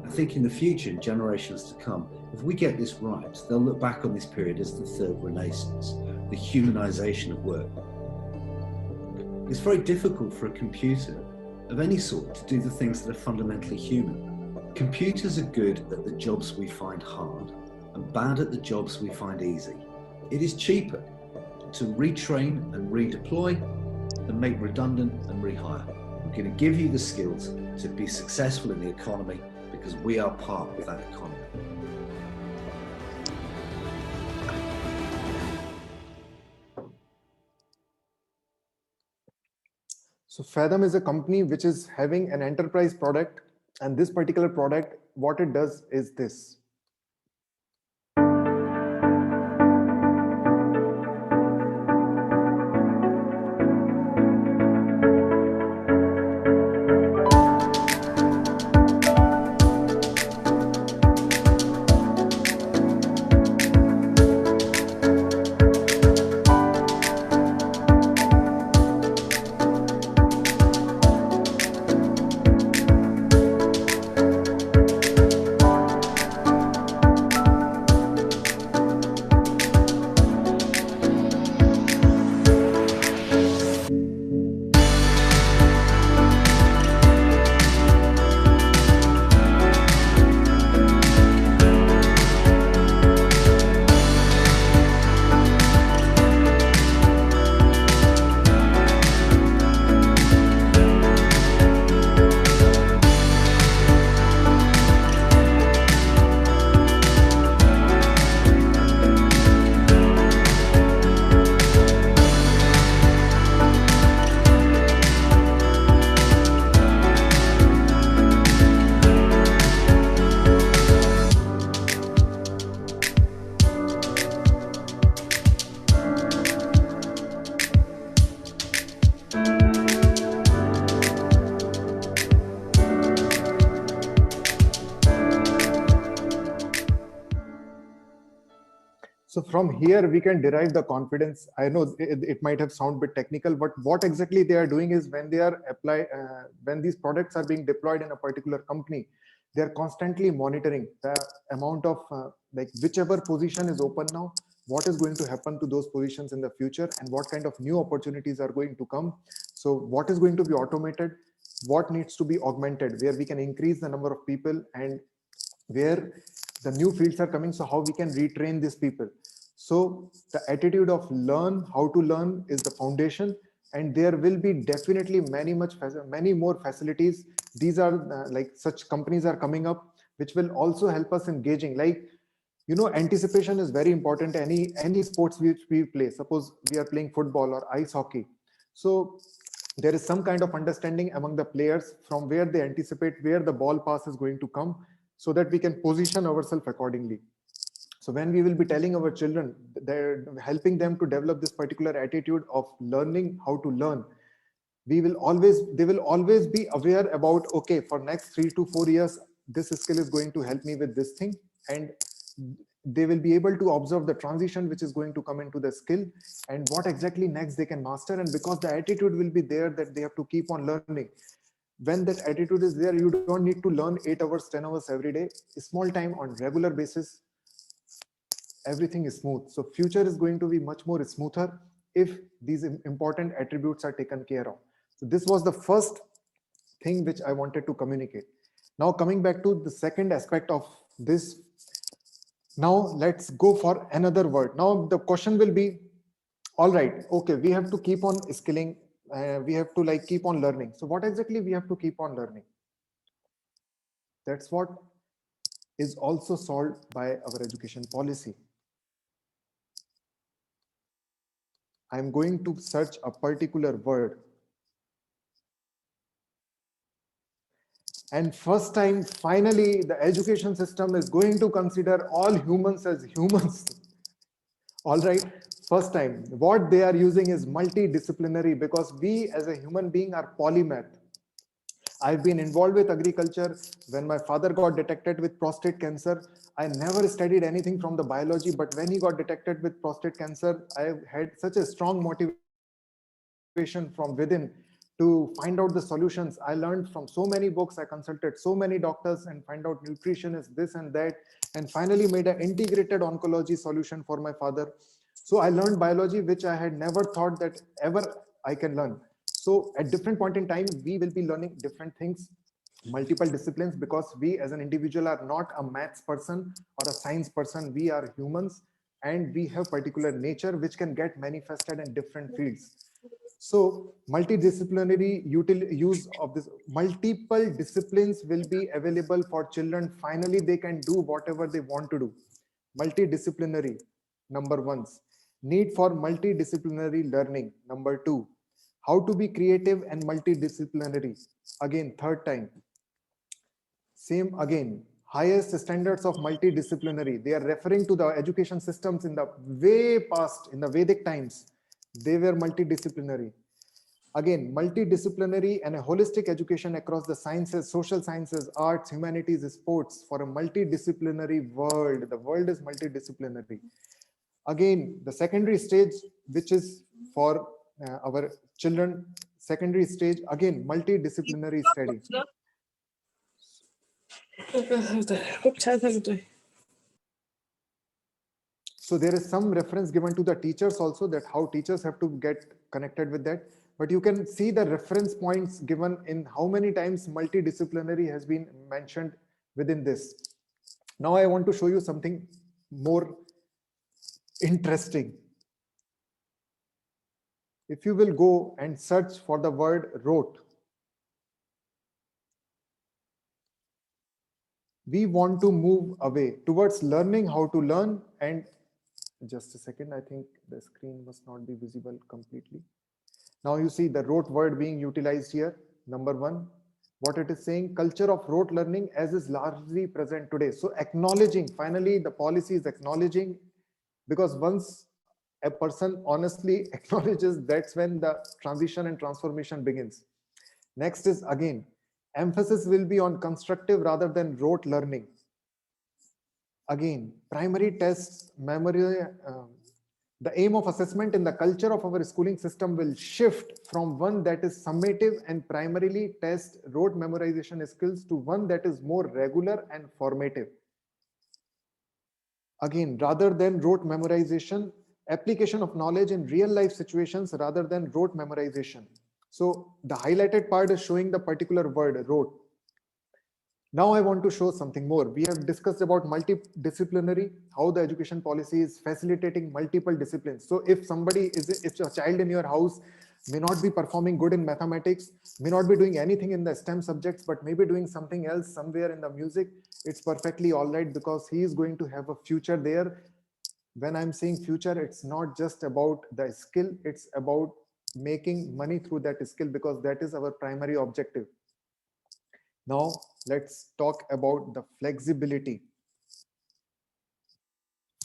I think in the future, in generations to come, if we get this right, they'll look back on this period as the third renaissance, the humanization of work. It's very difficult for a computer of any sort to do the things that are fundamentally human. Computers are good at the jobs we find hard and bad at the jobs we find easy. It is cheaper to retrain and redeploy than make redundant and rehire. We're going to give you the skills to be successful in the economy because we are part of that economy. So Fathom is a company which is having an enterprise product, and this particular product, what it does is this. So from here, we can derive the confidence. I know it might have sound a bit technical, but what exactly they are doing is when they are when these products are being deployed in a particular company, they are constantly monitoring the amount of like whichever position is open now, what is going to happen to those positions in the future, and what kind of new opportunities are going to come. So what is going to be automated, what needs to be augmented, where we can increase the number of people, and where the new fields are coming, so how we can retrain these people. So the attitude of learn how to learn is the foundation, and there will be definitely many more facilities. These are like such companies are coming up which will also help us engaging. Like, you know, anticipation is very important. Any sports which we play, suppose we are playing football or ice hockey, so there is some kind of understanding among the players from where they anticipate where the ball pass is going to come, so that we can position ourselves accordingly. So when we will be telling our children, they're helping them to develop this particular attitude of learning how to learn, they will always be aware about, okay, for next 3 to 4 years, this skill is going to help me with this thing, and they will be able to observe the transition which is going to come into the skill and what exactly next they can master. And because the attitude will be there that they have to keep on learning, when that attitude is there, you don't need to learn 8 hours, 10 hours every day. Small time on regular basis, everything is smooth. So future is going to be much more smoother if these important attributes are taken care of. So this was the first thing which I wanted to communicate. Now coming back to the second aspect of this, now let's go for another word. Now the question will be, all right, okay, we have to keep on skilling, we have to like keep on learning. So what exactly we have to keep on learning? That's what is also solved by our education policy. I'm going to search a particular word, And first time, finally, the education system is going to consider all humans as humans. All right, first time. What they are using is multidisciplinary, because we as a human being are polymath. I've been involved with agriculture. When my father got detected with prostate cancer, I never studied anything from the biology, but when he got detected with prostate cancer, I had such a strong motivation from within to find out the solutions. I learned from so many books, I consulted so many doctors and find out nutrition is this and that, and finally made an integrated oncology solution for my father. So I learned biology, which I had never thought that ever I can learn. So at different point in time, we will be learning different things, multiple disciplines, because we as an individual are not a maths person or a science person. We are humans and we have particular nature which can get manifested in different fields. So multidisciplinary use of this, multiple disciplines will be available for children. Finally, they can do whatever they want to do. Multidisciplinary, number one. Need for multidisciplinary learning, number two. How to be creative and multidisciplinary, again, third time. Same again, highest standards of multidisciplinary. They are referring to the education systems in the way past, in the Vedic times. They were multidisciplinary. Again, multidisciplinary and a holistic education across the sciences, social sciences, arts, humanities, sports, for a multidisciplinary world. The world is multidisciplinary. Again, the secondary stage, which is for our children, secondary stage, again, multidisciplinary study. So there is some reference given to the teachers also, that how teachers have to get connected with that. But you can see the reference points given in how many times multidisciplinary has been mentioned within this. Now I want to show you something more interesting. If you will go and search for the word rote, we want to move away towards learning how to learn. And just a second, I think the screen must not be visible completely. Now you see the rote word being utilized here. Number one, what it is saying, culture of rote learning as is largely present today. So acknowledging, finally the policy is acknowledging, because once a person honestly acknowledges, that's when the transition and transformation begins. Next is, again, emphasis will be on constructive rather than rote learning. Again, primary tests, memory, the aim of assessment in the culture of our schooling system will shift from one that is summative and primarily test rote memorization skills to one that is more regular and formative. Again, rather than rote memorization, application of knowledge in real life situations rather than rote memorization. So the highlighted part is showing the particular word rote. Now I want to show something more. We have discussed about multidisciplinary, how the education policy is facilitating multiple disciplines. So if somebody is, if a child in your house may not be performing good in mathematics, may not be doing anything in the STEM subjects, but maybe doing something else somewhere in the music, it's perfectly all right, because he is going to have a future there. When I'm saying future, it's not just about the skill, it's about making money through that skill, because that is our primary objective. Now let's talk about the flexibility.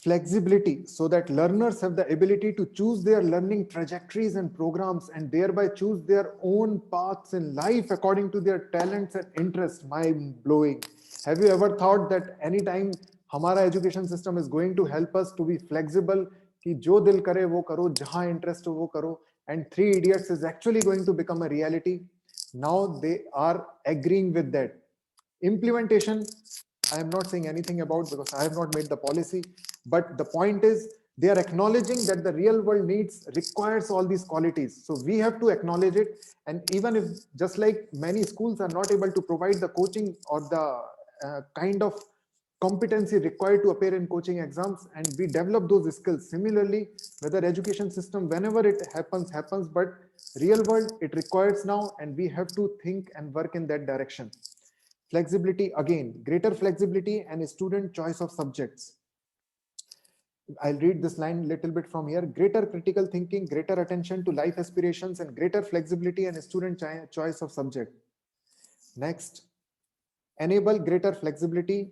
Flexibility, so that learners have the ability to choose their learning trajectories and programs, and thereby choose their own paths in life according to their talents and interests. Mind blowing. Have you ever thought that anytime हमारा education system is going to help us to be flexible, कि जो दिल करे वो करो, जहाँ interest हो वो करो, and Three Idiots is actually going to become a reality? Now they are agreeing with that. Implementation, I am not saying anything about, because I have not made the policy, but the point is they are acknowledging that the real world needs requires all these qualities. So we have to acknowledge it. And even if, just like many schools are not able to provide the coaching or the kind of competency required to appear in coaching exams, and we develop those skills. Similarly, whether education system, whenever it happens, but real world, it requires now, and we have to think and work in that direction. Flexibility, again, greater flexibility and student choice of subjects. I'll read this line a little bit from here. Greater critical thinking, greater attention to life aspirations, and greater flexibility and student choice of subject. Next, enable greater flexibility,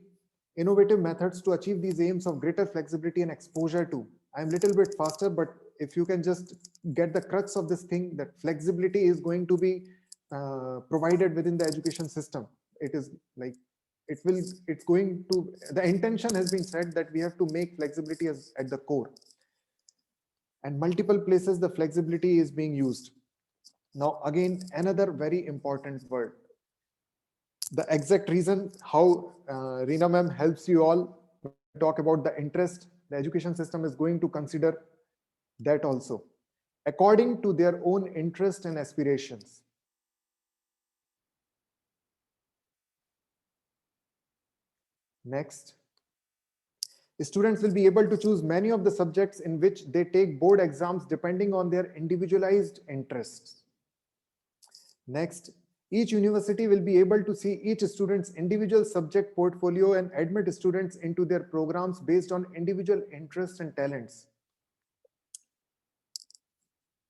innovative methods to achieve these aims of greater flexibility and exposure to. I'm a little bit faster, but if you can just get the crux of this thing, that flexibility is going to be provided within the education system. It is like, it's going to, the intention has been said that we have to make flexibility as at the core. And multiple places the flexibility is being used. Now, again, another very important word. The exact reason how Reena ma'am helps you all talk about the interest, the education system is going to consider that also, according to their own interest and aspirations. Next. Students will be able to choose many of the subjects in which they take board exams depending on their individualized interests. Next, each university will be able to see each student's individual subject portfolio and admit students into their programs based on individual interests and talents.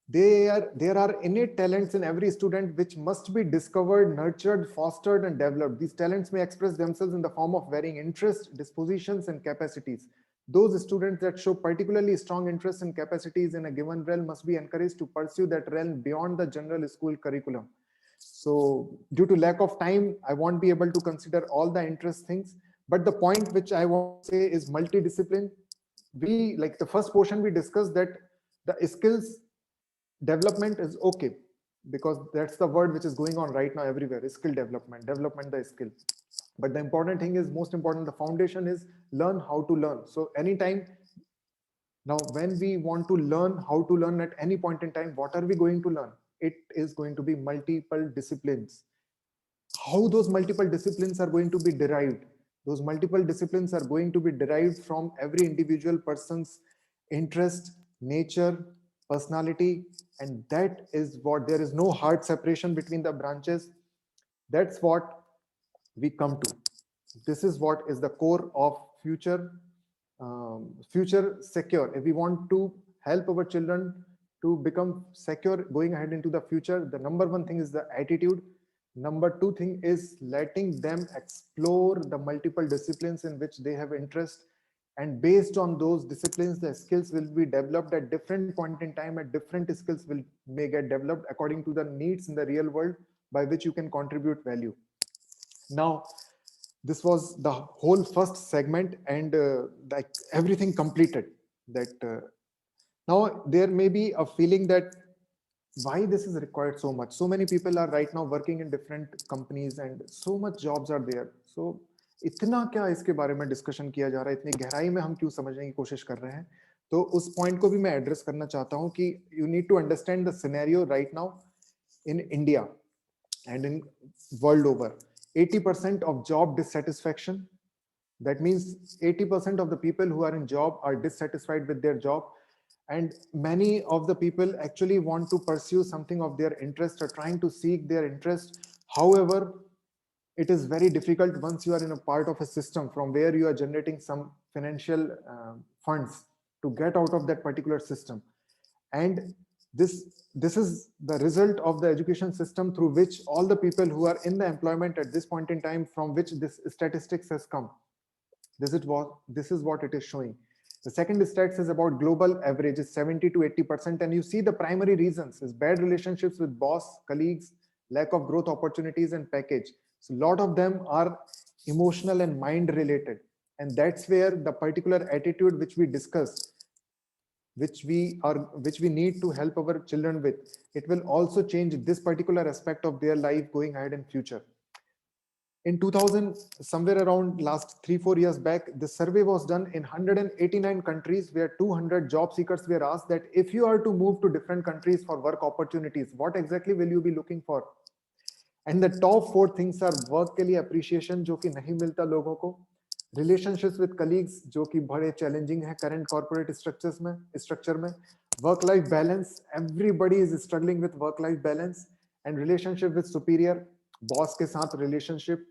There are innate talents in every student which must be discovered, nurtured, fostered, and developed. These talents may express themselves in the form of varying interests, dispositions, and capacities. Those students that show particularly strong interests and capacities in a given realm must be encouraged to pursue that realm beyond the general school curriculum. So due to lack of time, I won't be able to consider all the interest things. But the point which I want to say is multidiscipline. We, like the first portion, we discussed that the skills development is okay, because that's the word which is going on right now everywhere, skill development, the skill. But the important thing is, most important, the foundation is learn how to learn. So anytime, now when we want to learn how to learn at any point in time, what are we going to learn? It is going to be multiple disciplines. How those multiple disciplines are going to be derived? Those multiple disciplines are going to be derived from every individual person's interest, nature, personality, and that is what, there is no hard separation between the branches. That's what we come to. This is what is the core of future secure. If we want to help our children to become secure going ahead into the future, the number one thing is the attitude. Number two thing is letting them explore the multiple disciplines in which they have interest. And based on those disciplines, the skills will be developed at different point in time, at different skills may get developed according to the needs in the real world by which you can contribute value. Now, this was the whole first segment, and like everything completed. That now there may be a feeling that why this is required so much. So many people are right now working in different companies and so much jobs are there. So इतना क्या इसके बारे में discussion किया जा रहा है, इतनी गहराई में हम क्यों समझने की कोशिश कर रहे हैं? तो उस पॉइंट को भी मैं एड्रेस करना चाहता हूं कि you need to understand the scenario right now in India and in world over. 80% of job dissatisfaction. That means 80% of the people who are in job are dissatisfied with their job, and many of the people actually want to pursue something of their interest or trying to seek their interest. However, it is very difficult once you are in a part of a system from where you are generating some financial funds to get out of that particular system. And this is the result of the education system through which all the people who are in the employment at this point in time, from which this statistics has come. This is what it is showing. The second stats is about global average is 70 to 80%, and you see the primary reasons is bad relationships with boss, colleagues, lack of growth opportunities, and package. So a lot of them are emotional and mind related, and that's where the particular attitude which we discussed, which we need to help our children with, it will also change this particular aspect of their life going ahead in future. In 2000, somewhere around last 3-4 years back, the survey was done in 189 countries where 200 job seekers were asked that if you are to move to different countries for work opportunities, what exactly will you be looking for? And the top 4 things are work के लिए appreciation, जो कि नहीं मिलता लोगों को, relationships with colleagues, जो कि बड़े challenging है current corporate structure में, work-life balance, everybody is struggling with work-life balance, and relationship with superior, boss के साथ relationship.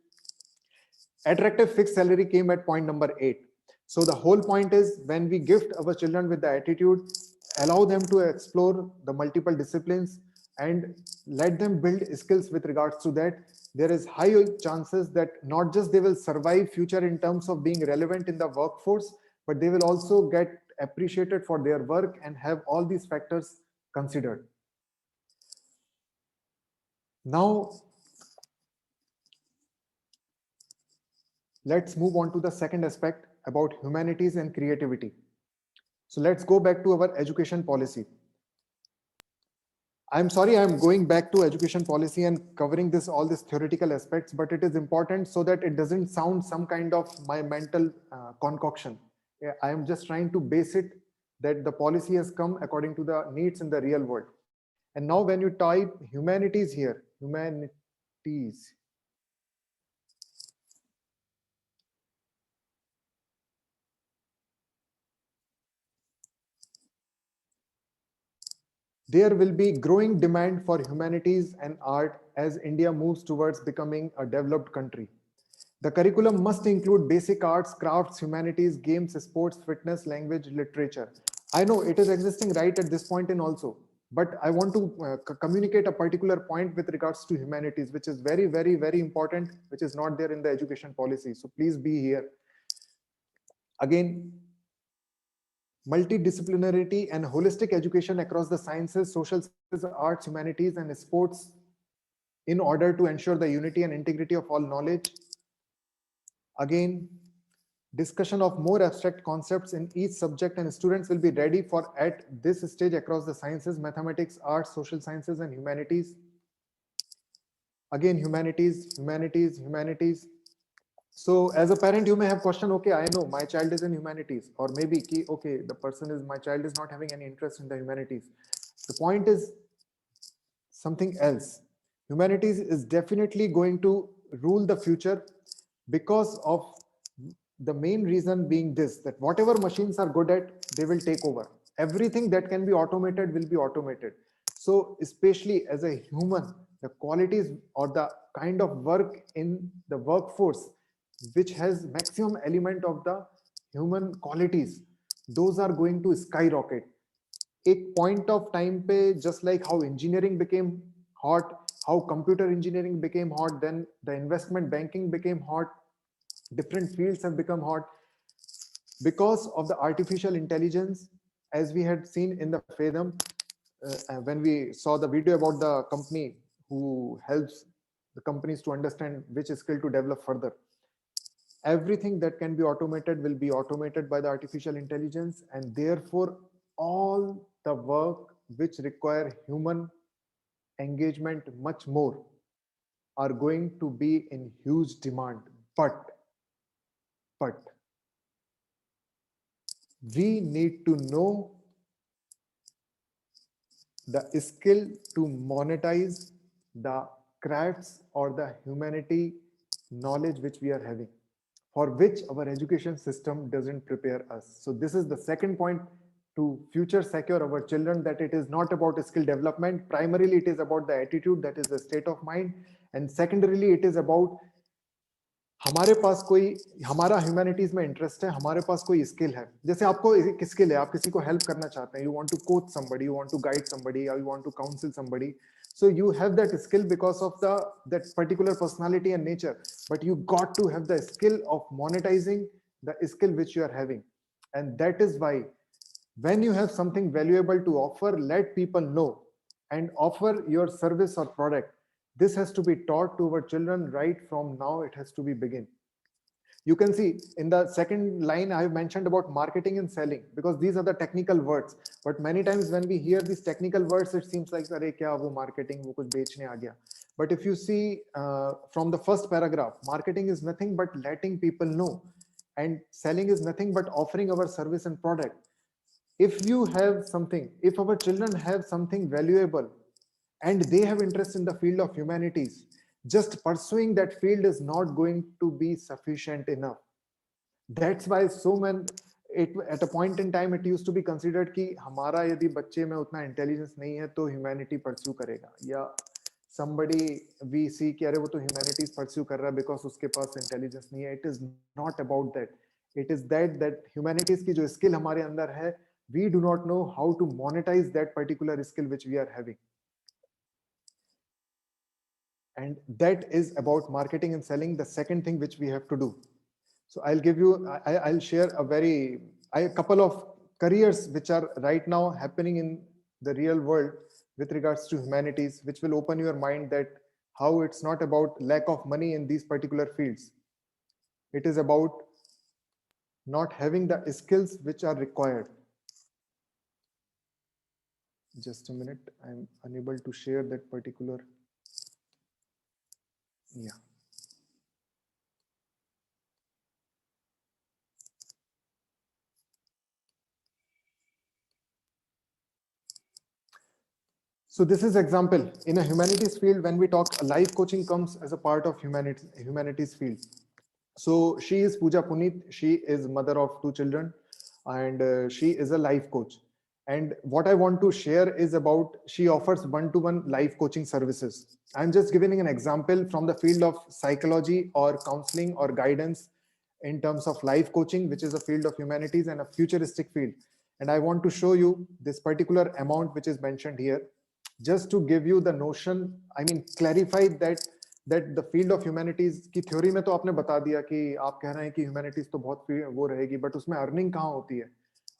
Attractive fixed salary came at point number 8. So the whole point is, when we gift our children with the attitude, allow them to explore the multiple disciplines, and let them build skills with regards to that, there is high chances that not just they will survive future in terms of being relevant in the workforce, but they will also get appreciated for their work and have all these factors considered. Now, let's move on to the second aspect about humanities and creativity. So let's go back to our education policy. I'm sorry, I'm going back to education policy and covering all these theoretical aspects, but it is important so that it doesn't sound some kind of my mental concoction. I am just trying to base it that the policy has come according to the needs in the real world. And now when you type humanities here, humanities, there will be growing demand for humanities and art as India moves towards becoming a developed country. The curriculum must include basic arts, crafts, humanities, games, sports, fitness, language, literature. I know it is existing right at this point in also, but I want to communicate a particular point with regards to humanities, which is very, very, very important, which is not there in the education policy. So please be here. Again, multidisciplinarity and holistic education across the sciences, social sciences, arts, humanities, and sports in order to ensure the unity and integrity of all knowledge. Again, discussion of more abstract concepts in each subject, and students will be ready for at this stage across the sciences, mathematics, arts, social sciences, and humanities. Again, humanities, humanities, humanities. So as a parent, you may have question, okay, I know my child is in humanities, or maybe, okay, my child is not having any interest in the humanities. The point is something else. Humanities is definitely going to rule the future because of the main reason being this, that whatever machines are good at, they will take over. Everything that can be automated will be automated. So especially as a human, the qualities or the kind of work in the workforce which has maximum element of the human qualities, those are going to skyrocket. एक point of time पे, just like how engineering became hot, how computer engineering became hot, then the investment banking became hot, different fields have become hot because of the artificial intelligence, as we had seen in the FADEM, when we saw the video about the company who helps the companies to understand which skill to develop further. Everything that can be automated will be automated by the artificial intelligence, and therefore all the work which require human engagement much more are going to be in huge demand. But we need to know the skill to monetize the crafts or the humanity knowledge which we are having, for which our education system doesn't prepare us. So this is the second point to future secure our children, that it is not about skill development. Primarily, it is about the attitude, that is the state of mind. And secondarily, it is about हमारे पास कोई, हमारा humanities में interest है, हमारे पास कोई skill है. जैसे आपको एक स्किल है, आप किसी को हेल्प करना चाहते हैं, you want to coach somebody, you want to guide somebody, or you want to counsel somebody. So you have that skill because of that particular personality and nature, but you got to have the skill of monetizing the skill which you are having. And that is why when you have something valuable to offer, let people know and offer your service or product. This has to be taught to our children right from now. It has to be begin. You can see in the second line I have mentioned about marketing and selling, because these are the technical words. But many times when we hear these technical words, it seems like अरे क्या वो marketing, वो कुछ बेचने आ गया. But if you see from the first paragraph, marketing is nothing but letting people know, and selling is nothing but offering our service and product. If you have something, if our children have something valuable, and they have interest in the field of humanities, just pursuing that field is not going to be sufficient enough. That's why so many, at a point in time, it used to be considered कि हमारा यदि बच्चे में उतना intelligence नहीं है तो humanity pursue करेगा, या somebody we see कि अरे वो तो ह्यूमैनिटीज परस्यू कर रहा है because उसके पास इंटेलिजेंस नहीं है. It is not about that. It is that humanities की जो स्किल हमारे अंदर है, we do not know how to monetize that particular skill which we are having. And that is about marketing and selling, the second thing which we have to do. So I'll give you, I'll share a couple of careers which are right now happening in the real world with regards to humanities, which will open your mind that how it's not about lack of money in these particular fields. It is about not having the skills which are required. Just a minute, I'm unable to share that particular. Yeah. So this is example in a humanities field. When we talk, life coaching comes as a part of humanities field. So she is Pooja Puneet. She is mother of 2 children, and she is a life coach. And what I want to share is about, she offers one-to-one life coaching services. I'm just giving an example from the field of psychology or counseling or guidance in terms of life coaching, which is a field of humanities and a futuristic field. And I want to show you this particular amount which is mentioned here, just to give you the notion, I mean, clarify that the field of humanities की theory में तो आपने बता दिया कि आप कह रहे हैं कि ह्यूमैनिटीज तो बहुत वो रहेगी, बट उसमें अर्निंग कहाँ होती है?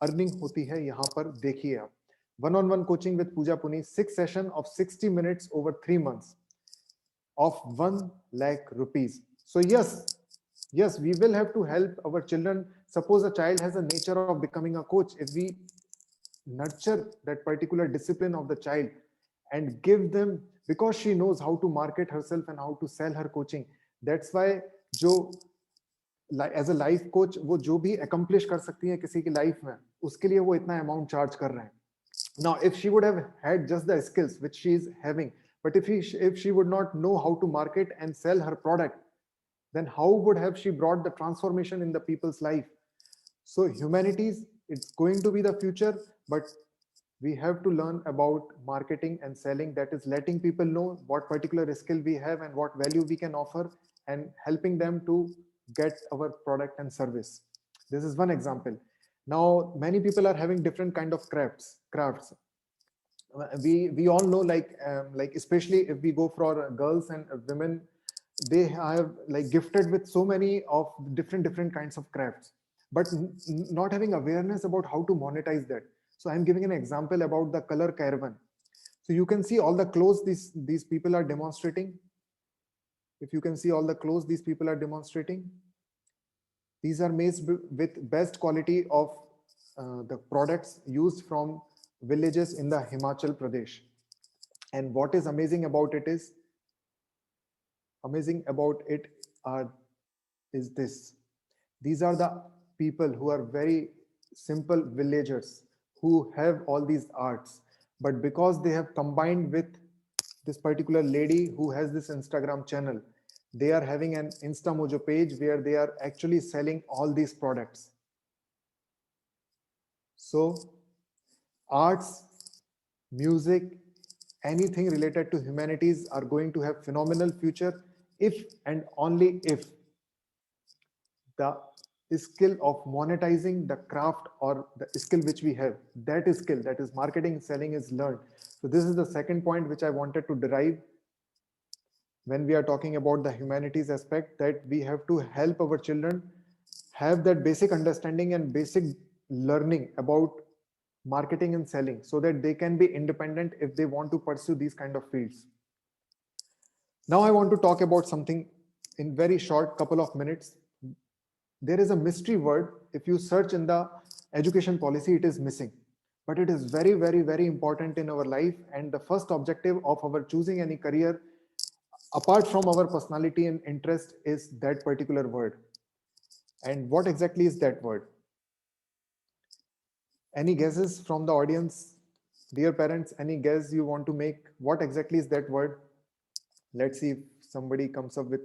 अर्निंग होती है यहाँ पर, देखिए आप, one-on-one coaching with Pooja Puni, 6 sessions of 60 minutes over 3 months of 1 lakh rupees. So yes, we will have to help our children. Suppose a child has a nature of becoming a coach. If we nurture that particular discipline of the child and give them, because she knows how to market herself and how to sell her coaching, that's why जो as a life coach वो जो भी accomplish कर सकती है किसी की life में, उसके लिए वो इतना amount charge कर रहे हैं. Now if she would have had just the skills which she is having, but if she would not know how to market and sell her product, then how would have she brought the transformation in the people's life? So humanities, it's going to be the future, but we have to learn about marketing and selling, that is letting people know what particular skill we have and what value we can offer, and helping them to get our product and service. This is one example. Now many people are having different kind of crafts. We all know, like especially if we go for girls and women, they have like gifted with so many of different kinds of crafts, but not having awareness about how to monetize that. So I'm giving an example about the color caravan. So you can see all the clothes these people are demonstrating. If you can see all the clothes these people are demonstrating, these are made with best quality of the products used from villages in the Himachal Pradesh. And what is amazing about it is this. These are the people who are very simple villagers who have all these arts, but because they have combined with this particular lady who has this Instagram channel, they are having an InstaMojo page where they are actually selling all these products. So arts, music, anything related to humanities are going to have phenomenal future if and only if the skill of monetizing the craft or the skill which we have, that is skill, that is marketing, selling, is learned. So this is the second point which I wanted to derive when we are talking about the humanities aspect, that we have to help our children have that basic understanding and basic learning about marketing and selling, so that they can be independent if they want to pursue these kind of fields. Now I want to talk about something in very short couple of minutes. There is a mystery word. If you search in the education policy, it is missing, but it is very, very, very important in our life. And the first objective of our choosing any career, apart from our personality and interest, is that particular word. And what exactly is that word? Any guesses from the audience? Dear parents, any guess you want to make? What exactly is that word? Let's see if somebody comes up with.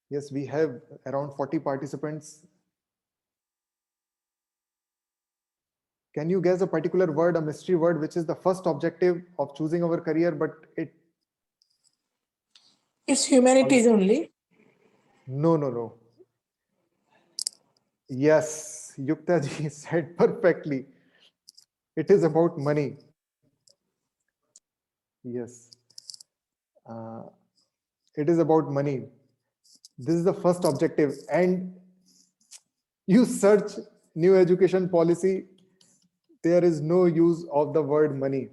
Yes, we have around 40 participants. Can you guess a particular word, a mystery word, which is the first objective of choosing our career, but it's humanities only? No. Yes, Yukta ji said perfectly. It is about money. Yes. Uh, it is about money. This is the first objective. And you search new education policy, there is no use of the word money.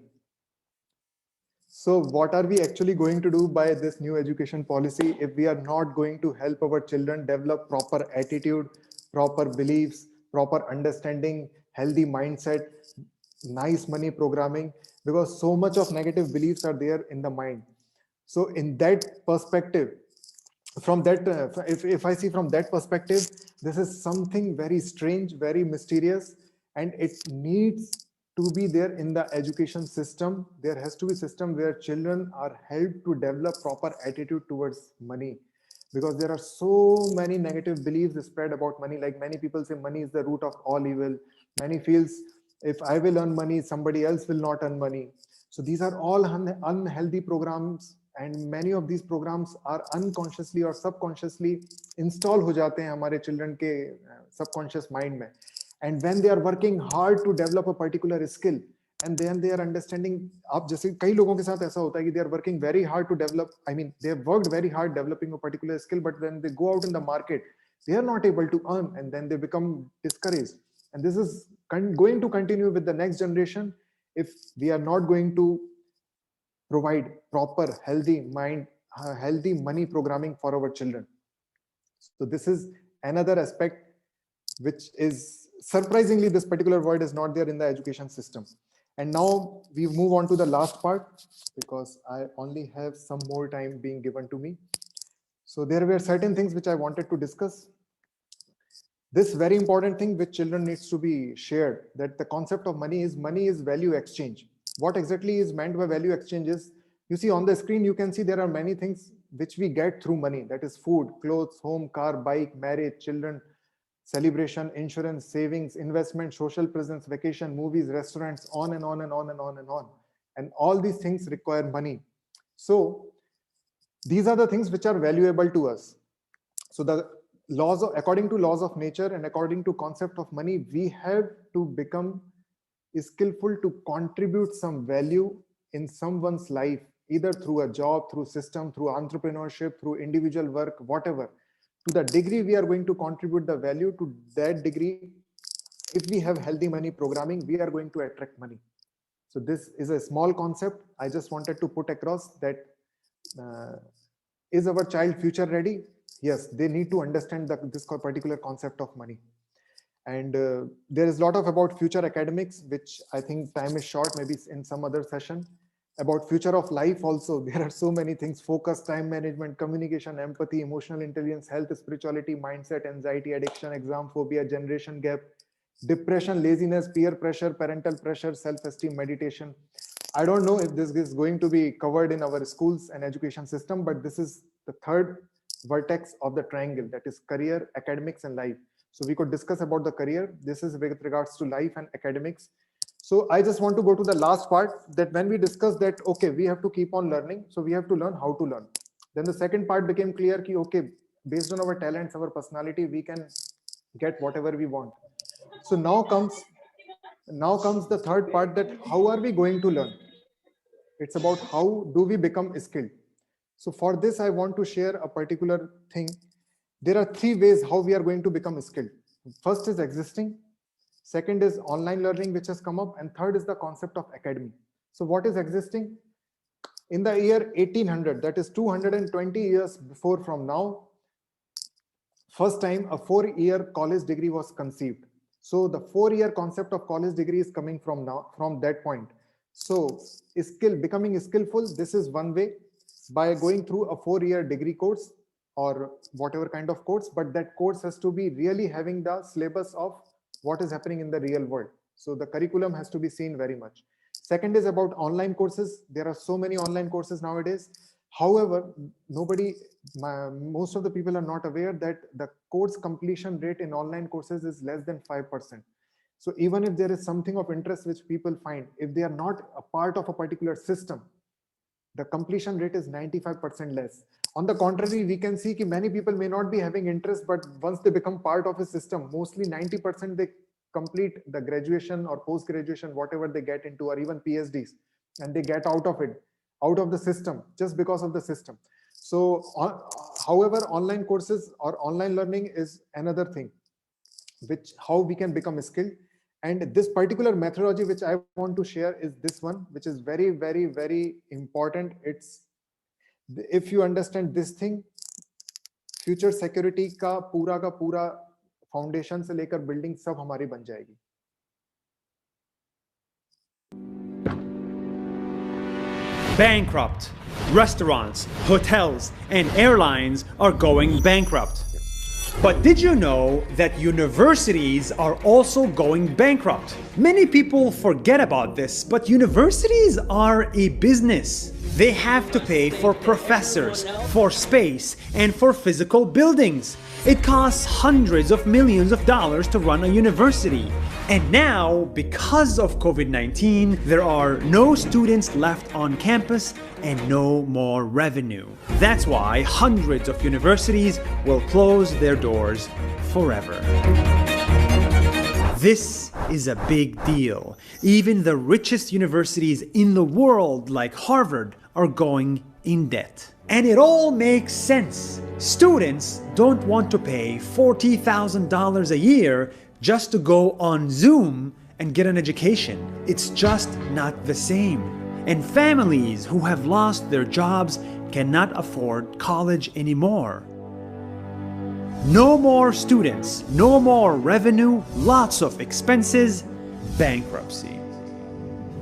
So what are we actually going to do by this new education policy if we are not going to help our children develop proper attitude, proper beliefs, proper understanding, healthy mindset, nice money programming, because so much of negative beliefs are there in the mind. So in that perspective, from that, if I see from that perspective, this is something very strange, very mysterious, and it needs to be there in the education system. There has to be a system where children are helped to develop proper attitude towards money, because there are so many negative beliefs spread about money. Like many people say money is the root of all evil. Many feels if I will earn money, somebody else will not earn money. So these are all unhealthy programs, and many of these programs are unconsciously or subconsciously install हो जाते हैं हमारे children के subconscious mind में. And when they are working hard to develop a particular skill, and then they are understanding, आप जैसे कई लोगों के साथ ऐसा होता है कि they are working very hard to develop, I mean they have worked very hard developing a particular skill, but when they go out in the market, they are not able to earn, and then they become discouraged. And this is going to continue with the next generation if we are not going to provide proper healthy mind, healthy money programming for our children. So this is another aspect which is surprisingly, this particular word is not there in the education system. And now we move on to the last part, because I only have some more time being given to me. So there were certain things which I wanted to discuss. This very important thing which children needs to be shared, that the concept of money is value exchange. What exactly is meant by value exchange is, you see on the screen, you can see there are many things which we get through money. That is food, clothes, home, car, bike, marriage, children, celebration, insurance, savings, investment, social presence, vacation, movies, restaurants, on and on and on and on and on. And all these things require money. So these are the things which are valuable to us. So the laws of, according to laws of nature and according to concept of money, we have to become skillful to contribute some value in someone's life, either through a job, through system, through entrepreneurship, through individual work, whatever. To the degree we are going to contribute the value, to that degree, if we have healthy money programming, we are going to attract money. So this is a small concept I just wanted to put across, that is our child future ready? Yes, they need to understand this particular concept of money. And there is a lot of about future academics, which I think time is short, maybe in some other session. About future of life also, there are so many things: focus, time management, communication, empathy, emotional intelligence, health, spirituality, mindset, anxiety, addiction, exam phobia, generation gap, depression, laziness, peer pressure, parental pressure, self-esteem, meditation. I don't know if this is going to be covered in our schools and education system, but this is the third vertex of the triangle, that is career, academics, and life. So we could discuss about the career. This is with regards to life and academics. So I just want to go to the last part, that when we discuss that, okay, we have to keep on learning. So we have to learn how to learn. Then the second part became clear ki, okay, based on our talents, our personality, we can get whatever we want. So now comes the third part, that how are we going to learn? It's about how do we become skilled. So for this, I want to share a particular thing. There are three ways how we are going to become skilled. First is existing. Second is online learning, which has come up. And third is the concept of academy. So what is existing? In the year 1800, that is 220 years before from now, first time a 4-year college degree was conceived. So the 4-year concept of college degree is coming from that point. So becoming skillful, this is one way, by going through a 4-year degree course or whatever kind of course, but that course has to be really having the syllabus of what is happening in the real world. So the curriculum has to be seen very much. Second is about online courses. There are so many online courses nowadays. However, most of the people are not aware that the course completion rate in online courses is less than 5%. So even if there is something of interest which people find, if they are not a part of a particular system, the completion rate is 95% less. On the contrary, we can see that many people may not be having interest, but once they become part of a system, mostly 90% they complete the graduation or post-graduation, whatever they get into, or even PhDs, and they get out of it. out of the system just because of the system. So, however, online courses or online learning is another thing, which how we can become skilled. And this particular methodology which I want to share is this one, which is very, very, very important. It's, if you understand this thing, future security का पूरा foundation से लेकर building सब हमारी बन जाएगी. Bankrupt. Restaurants, hotels, and airlines are going bankrupt. But did you know that universities are also going bankrupt? Many people forget about this, but universities are a business. They have to pay for professors, for space, and for physical buildings. It costs hundreds of millions of dollars to run a university. And now, because of COVID-19, there are no students left on campus and no more revenue. That's why hundreds of universities will close their doors forever. This is a big deal. Even the richest universities in the world, like Harvard, are going in debt. And it all makes sense. Students don't want to pay $40,000 a year just to go on Zoom and get an education. It's just not the same. And families who have lost their jobs cannot afford college anymore. No more students, no more revenue, lots of expenses, bankruptcy.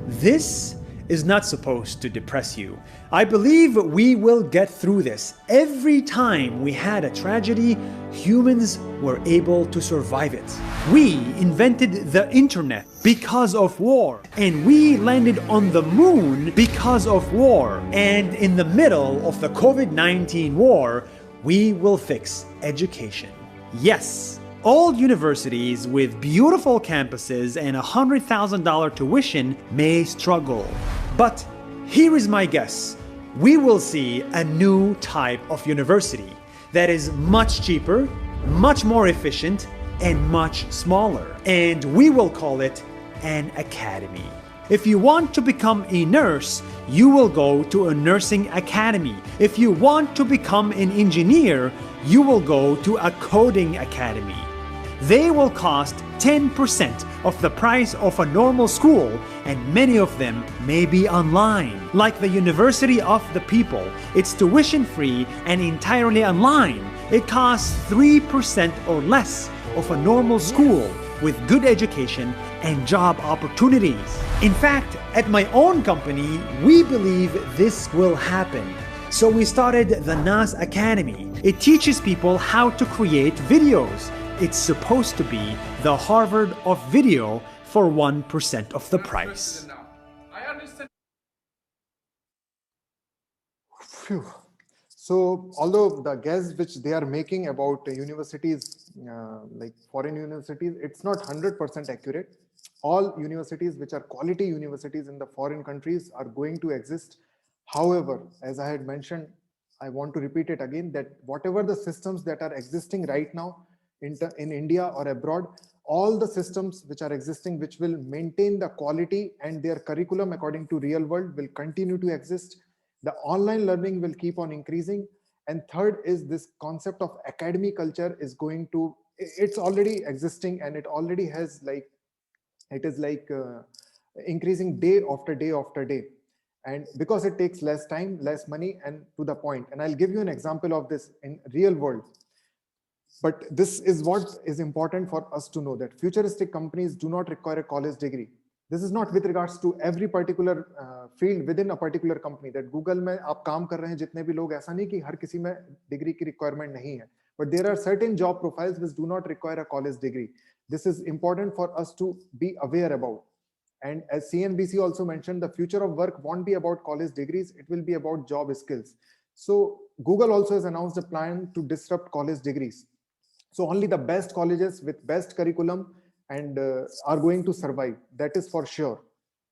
This is not supposed to depress you. I believe we will get through this. Every time we had a tragedy, humans were able to survive it. We invented the internet because of war, and we landed on the moon because of war. And in the middle of the COVID-19 war, we will fix education. Yes, all universities with beautiful campuses and $100,000 tuition may struggle. But here is my guess. We will see a new type of university that is much cheaper, much more efficient, and much smaller. And we will call it an academy. If you want to become a nurse, you will go to a nursing academy. If you want to become an engineer, you will go to a coding academy. They will cost 10% of the price of a normal school, and many of them may be online. Like the University of the People, it's tuition-free and entirely online. It costs 3% or less of a normal school with good education and job opportunities. In fact, at my own company, we believe this will happen. So we started the NAS Academy. It teaches people how to create videos. It's supposed to be the Harvard of video for 1% of the price. Phew. So, although the guess which they are making about universities, like foreign universities, it's not 100% accurate. All universities which are quality universities in the foreign countries are going to exist. However, as I had mentioned, I want to repeat it again, that whatever the systems that are existing right now in India or abroad, all the systems which are existing, which will maintain the quality and their curriculum according to real world, will continue to exist. The online learning will keep on increasing. And third is this concept of academy culture is going to, it's already existing, and it already has like, it is like increasing day after day after day. And because it takes less time, less money, and to the point. And I'll give you an example of this in real world. But this is what is important for us to know, that futuristic companies do not require a college degree. This is not with regards to every particular field within a particular company. That Google में आप काम कर रहे हैं जितने भी लोग, ऐसा नहीं कि हर किसी में degree की requirement नहीं है. But there are certain job profiles which do not require a college degree. This is important for us to be aware about. And as CNBC also mentioned, the future of work won't be about college degrees. It will be about job skills. So Google also has announced a plan to disrupt college degrees. So only the best colleges with best curriculum and are going to survive. That is for sure,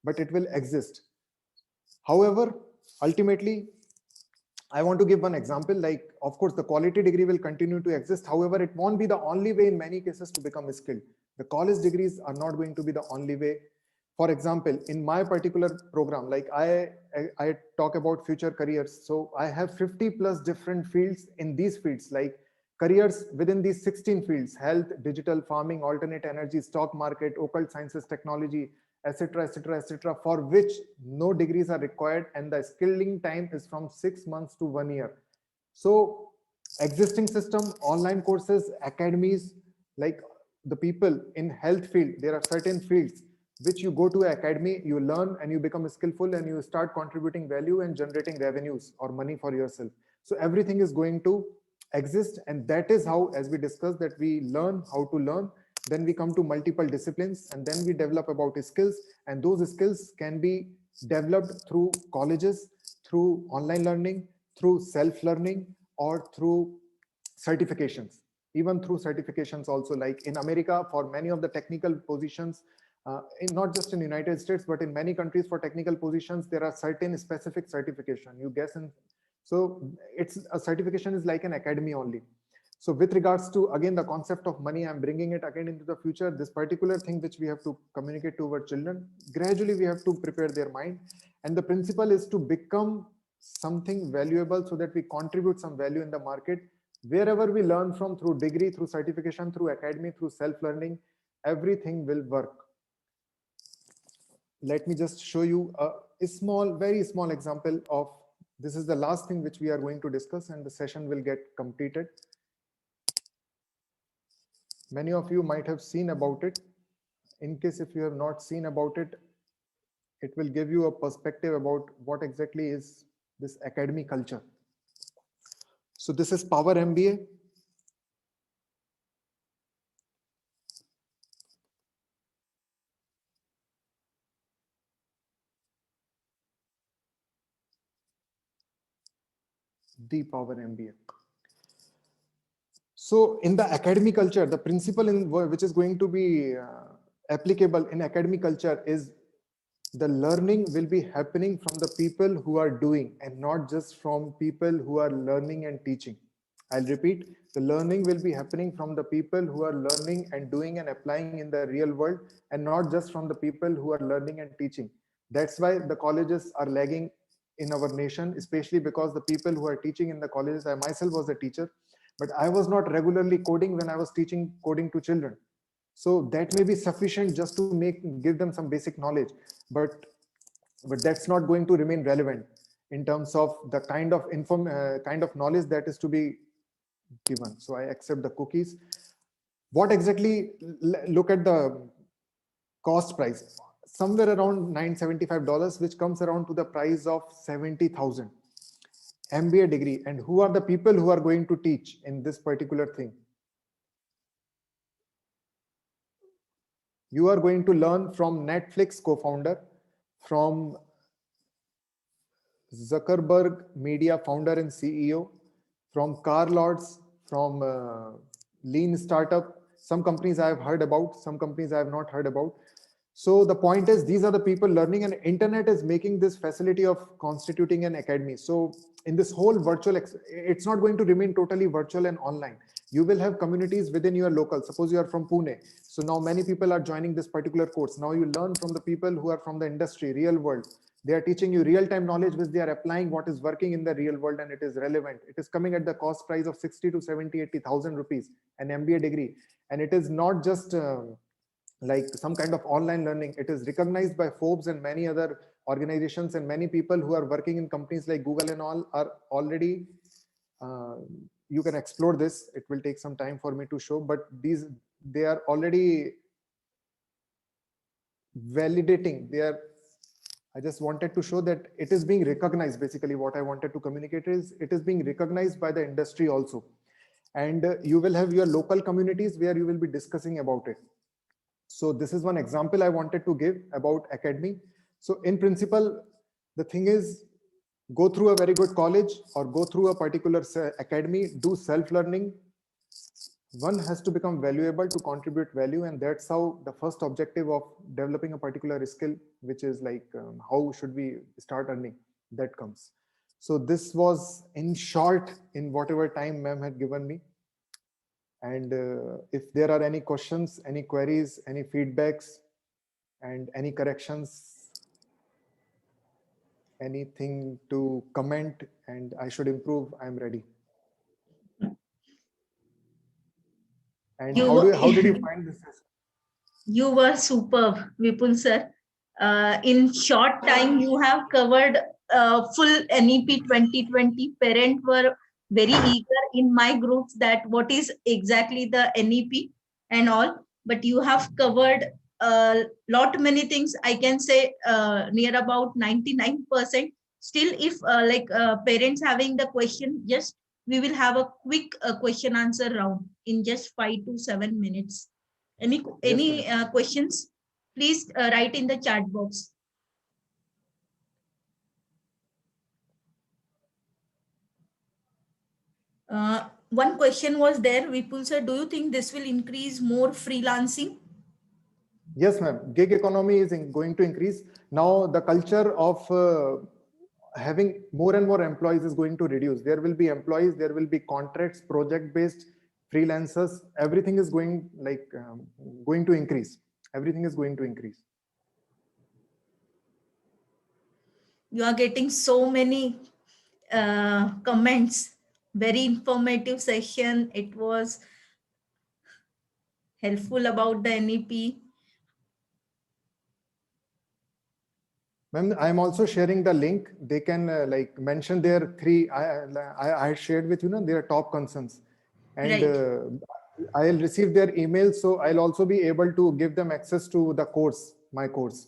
but it will exist. However, ultimately, I want to give one example. Like, of course, the quality degree will continue to exist. However, it won't be the only way in many cases to become skilled. The college degrees are not going to be the only way. For example, in my particular program, like I talk about future careers. So I have 50 plus different fields in these fields, like careers within these 16 fields: health, digital, farming, alternate energy, stock market, occult sciences, technology, etc., etc., etc., for which no degrees are required, and the skilling time is from 6 months to 1 year. So existing system, online courses, academies, like the people in health field, there are certain fields which you go to academy, you learn and you become skillful and you start contributing value and generating revenues or money for yourself. So everything is going to exist, and that is how, as we discussed, that we learn how to learn, then we come to multiple disciplines, and then we develop about skills, and those skills can be developed through colleges, through online learning, through self-learning, or through certifications. Even through certifications also, like in America, for many of the technical positions, not just in United States, but in many countries, for technical positions, there are certain specific certification. You guess, and so it's a certification is like an academy only. So with regards to, again, the concept of money, I'm bringing it again into the future. This particular thing which we have to communicate to our children, gradually we have to prepare their mind. And the principle is to become something valuable so that we contribute some value in the market. Wherever we learn from, through degree, through certification, through academy, through self-learning, everything will work. Let me just show you a small, very small example of, this is the last thing which we are going to discuss, and the session will get completed. Many of you might have seen about it. In case if you have not seen about it, it will give you a perspective about what exactly is this academy culture. So this is Power MBA. The Power MBA. So in the academic culture, the principle in which is going to be applicable in academic culture is the learning will be happening from the people who are doing, and not just from people who are learning and teaching. I'll repeat, the learning will be happening from the people who are learning and doing and applying in the real world, and not just from the people who are learning and teaching. That's why the colleges are lagging in our nation, especially because the people who are teaching in the colleges, I myself was a teacher, but I was not regularly coding when I was teaching coding to children. So that may be sufficient just to give them some basic knowledge, but that's not going to remain relevant in terms of the kind of knowledge that is to be given. So I accept the cookies. What exactly, look at the cost price, somewhere around $975, which comes around to the price of 70,000. MBA degree. And who are the people who are going to teach in this particular thing? You are going to learn from Netflix co-founder, from Zuckerberg Media founder and CEO, from Carl Lords, from Lean Startup. Some companies I have heard about, some companies I have not heard about. So the point is, these are the people learning, and internet is making this facility of constituting an academy. So in this whole virtual, it's not going to remain totally virtual and online. You will have communities within your local. Suppose you are from Pune. So now many people are joining this particular course. Now you learn from the people who are from the industry, real world. They are teaching you real-time knowledge, which they are applying what is working in the real world, and it is relevant. It is coming at the cost price of 60 to 70, 80,000 rupees, an MBA degree. And it is not just like some kind of online learning. It is recognized by Forbes and many other organizations, and many people who are working in companies like Google and all are already, you can explore this. It will take some time for me to show, but they are already validating. I just wanted to show that it is being recognized. Basically, what I wanted to communicate is it is being recognized by the industry also. And you will have your local communities where you will be discussing about it. So this is one example I wanted to give about academy. So in principle, the thing is, go through a very good college or go through a particular academy, do self-learning. One has to become valuable to contribute value, and that's how the first objective of developing a particular skill, which is like how should we start earning, that comes. So this was in short in whatever time ma'am had given me. And if there are any questions, any queries, any feedbacks, and any corrections, anything to comment, and I should improve, I'm ready. And You how did you find this? You were superb, Vipul sir. In short time, you have covered full NEP 2020. Parents were very eager in my groups that what is exactly the NEP and all. But you have covered a lot many things. I can say near about 99%. Still, if parents having the question, just we will have a quick question answer round in just 5 to 7 minutes. Any questions? Please write in the chat box. One question was there, Vipul sir, do you think this will increase more freelancing? Yes, ma'am. Gig economy is going to increase. Now the culture of having more and more employees is going to reduce. There will be employees, there will be contracts, project-based freelancers. Everything is going to increase. Everything is going to increase. You are getting so many comments. Very informative session. It was helpful about the NEP. Ma'am, I'm also sharing the link. They can mention their three. I shared with you, their top concerns, and Right. I'll receive their email, so I'll also be able to give them access to the course, my course.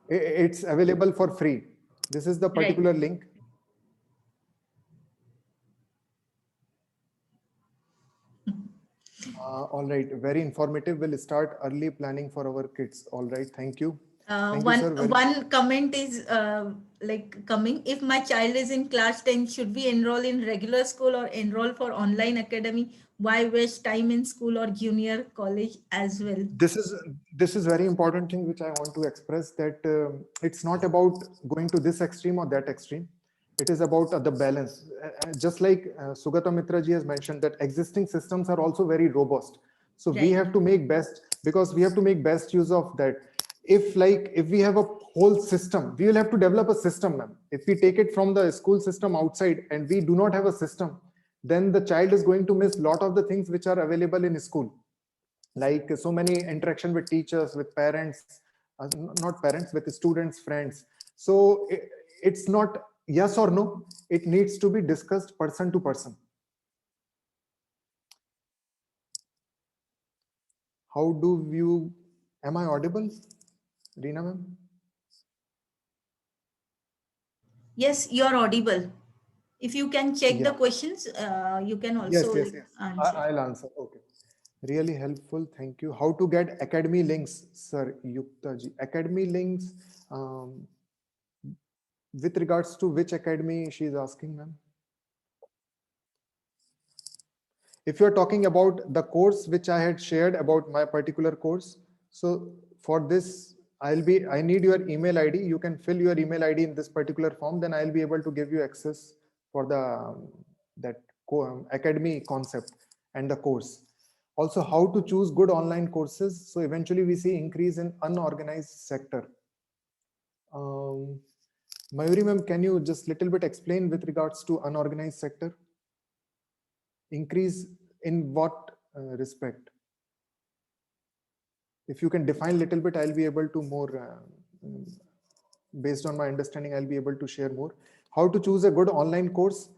It's available for free. This is the particular link. All right, very informative. We'll start early planning for our kids. All right, thank you. Thank you, sir. One comment is coming. If my child is in class 10, should we enroll in regular school or enroll for online academy? Why waste time in school or junior college as well? This is very important thing which I want to express, that it's not about going to this extreme or that extreme. It is about the balance. Just like Sugata Mitra ji has mentioned, that existing systems are also very robust. So we have to make best, because we have to make best use of that. If we have a whole system, we will have to develop a system, ma'am. If we take it from the school system outside and we do not have a system, then the child is going to miss a lot of the things which are available in school. Like so many interaction with teachers, with parents, not parents, with students, friends. So it's not yes or no, it needs to be discussed person to person. How do you, am I audible, Reena ma'am? Yes, you are audible. If you can check the questions, you can also yes. answer. I'll answer. Okay. Really helpful. Thank you. How to get academy links, sir? Yukta ji. Academy links. With regards to which academy she is asking, ma'am? If you're talking about the course which I had shared about my particular course, so for this, I need your email ID. You can fill your email ID in this particular form, then I'll be able to give you access for that academy concept and the course. Also, how to choose good online courses. So eventually we see increase in unorganized sector. Mayuri ma'am, can you just little bit explain with regards to unorganized sector? Increase in what respect? If you can define little bit, I'll be able to more, based on my understanding, I'll be able to share more. How to choose a good online course?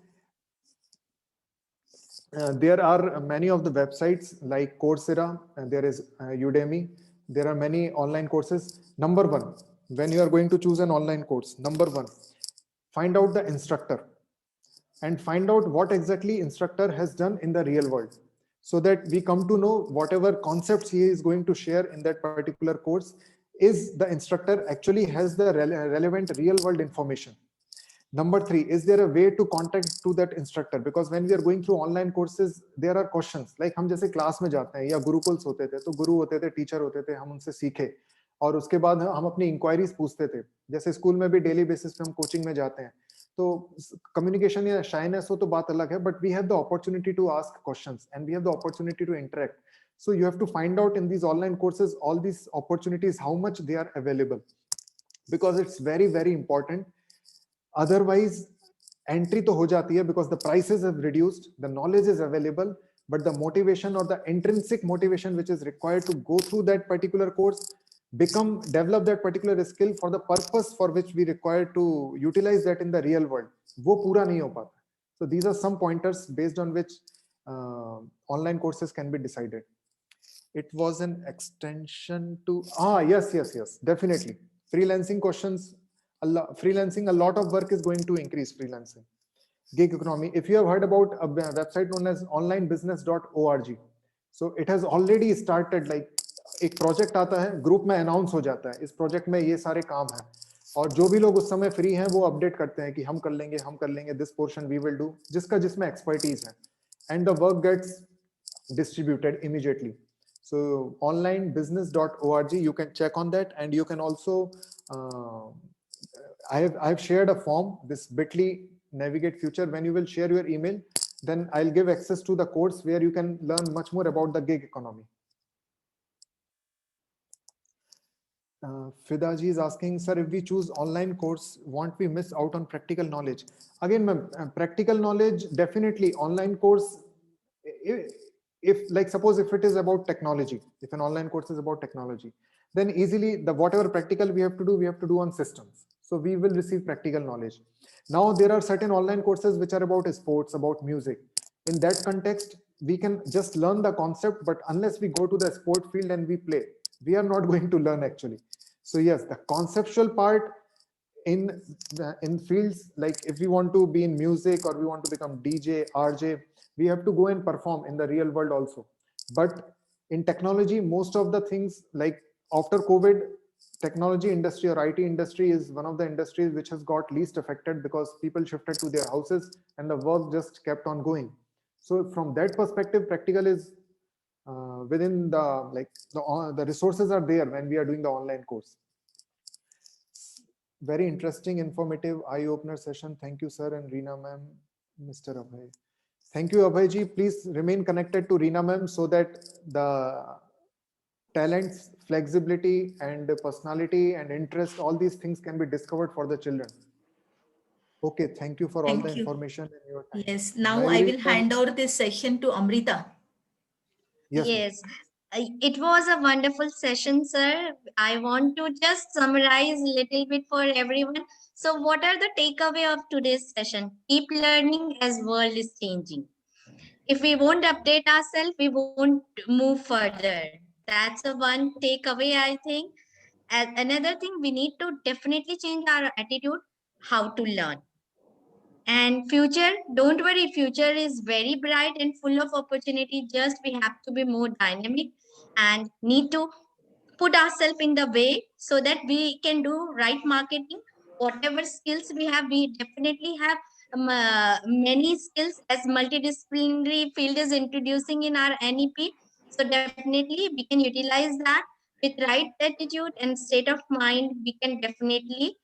There are many of the websites like Coursera, there is Udemy. There are many online courses. Number one, when you are going to choose an online course, number one, find out the instructor and find out what exactly instructor has done in the real world, so that we come to know whatever concepts he is going to share in that particular course, is the instructor actually has the relevant real world information. Number three, is there a way to contact to that instructor? Because when we are going through online courses, there are questions like हम जैसे class में जाते हैं या गुरुकुल्स होते थे, तो गुरु होते थे, टीचर होते थे, हम उनसे सीखे और उसके बाद हम अपनी इंक्वायरीज पूछते थे. जैसे स्कूल में भी डेली बेसिस पे हम कोचिंग में जाते हैं, तो communication या shyness हो तो बात अलग है, but we have the opportunity to ask questions and we have the opportunity to interact. So you have to find out in these online courses all these opportunities, how much they are available, because it's very, very important. Otherwise entry to ho jati hai because the prices have reduced, the knowledge is available, but the motivation or the intrinsic motivation which is required to go through that particular course, develop that particular skill for the purpose for which we require to utilize that in the real world, wo pura nahi ho pata. So these are some pointers based on which online courses can be decided. It was an extension to yes, definitely freelancing questions. Freelancing, a lot of work is going to increase. Freelancing, gig economy, if you have heard about a website known as onlinebusiness.org, so it has already started. Like एक project आता है, group में announce हो जाता है, इस project में ये सारे काम हैं, और जो भी लोग उस समय फ्री हैं वो अपडेट करते हैं कि हम कर लेंगे, this portion we will do, जिसमें एक्सपर्टीज है, and the work gets distributed immediately. So onlinebusiness.org, you can check on that, and you can also I have shared a form, this bit.ly navigate future. When you will share your email, then I'll give access to the course where you can learn much more about the gig economy. Fidaji is asking, sir, if we choose online course, won't we miss out on practical knowledge? Again, practical knowledge, definitely online course. If like suppose if it is about technology, if an online course is about technology, then easily whatever practical we have to do on systems. So we will receive practical knowledge. Now there are certain online courses which are about sports, about music. In that context, we can just learn the concept, but unless we go to the sport field and we play, we are not going to learn actually. So yes, the conceptual part in fields like if we want to be in music or we want to become DJ, RJ, we have to go and perform in the real world also. But in technology, most of the things, like after COVID, technology industry or IT industry is one of the industries which has got least affected because people shifted to their houses and the work just kept on going. So from that perspective, practical is within the resources are there when we are doing the online course. Very interesting, informative, eye-opener session. Thank you, sir, and Reena ma'am, Mr. Abhay. Thank you, Abhay ji. Please remain connected to Reena ma'am so that the talents, flexibility, and personality and interest, all these things can be discovered for the children. Okay, thank you for all the information and your time. Yes, now I will hand over this session to Amrita. Yes. It was a wonderful session, sir. I want to just summarize a little bit for everyone. So what are the takeaway of today's session? Keep learning as world is changing. If we won't update ourselves, we won't move further. That's a one takeaway, I think. And another thing, we need to definitely change our attitude, how to learn. And future, don't worry, future is very bright and full of opportunity. Just we have to be more dynamic and need to put ourselves in the way so that we can do right marketing. Whatever skills we have, we definitely have many skills as multidisciplinary field is introducing in our NEP. So definitely we can utilize that with right attitude and state of mind. We can definitely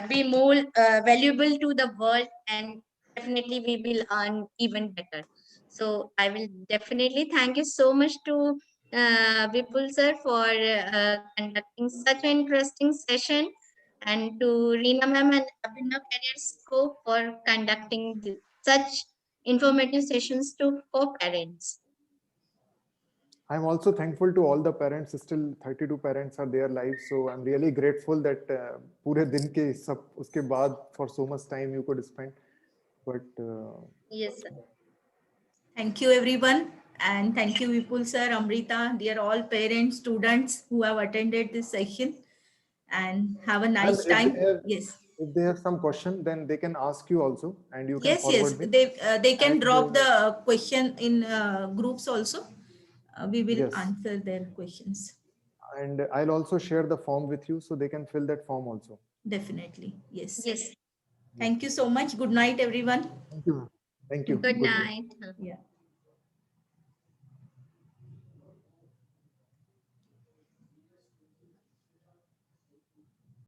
be more valuable to the world, and definitely we will earn even better. So I will definitely thank you so much to Vipul sir for conducting such an interesting session, and to Reena ma'am and Abhinav Career Scope for conducting such informative sessions for parents. I'm also thankful to all the parents. Still 32 parents are there live, so I'm really grateful that पूरे दिन के सब उसके बाद for so much time you could spend. But yes, sir. Thank you, everyone, and thank you, Vipul sir, Amrita, dear all parents, students who have attended this session, and have a nice time. Yes. If they have some question, then they can ask you also, and you can Yes, forward me. they can drop the question in groups also. We will Yes. answer their questions. And I'll also share the form with you so they can fill that form also. Definitely. Yes. Yes. Thank you so much. Good night, everyone. Thank you. Thank you. Good night. Yeah.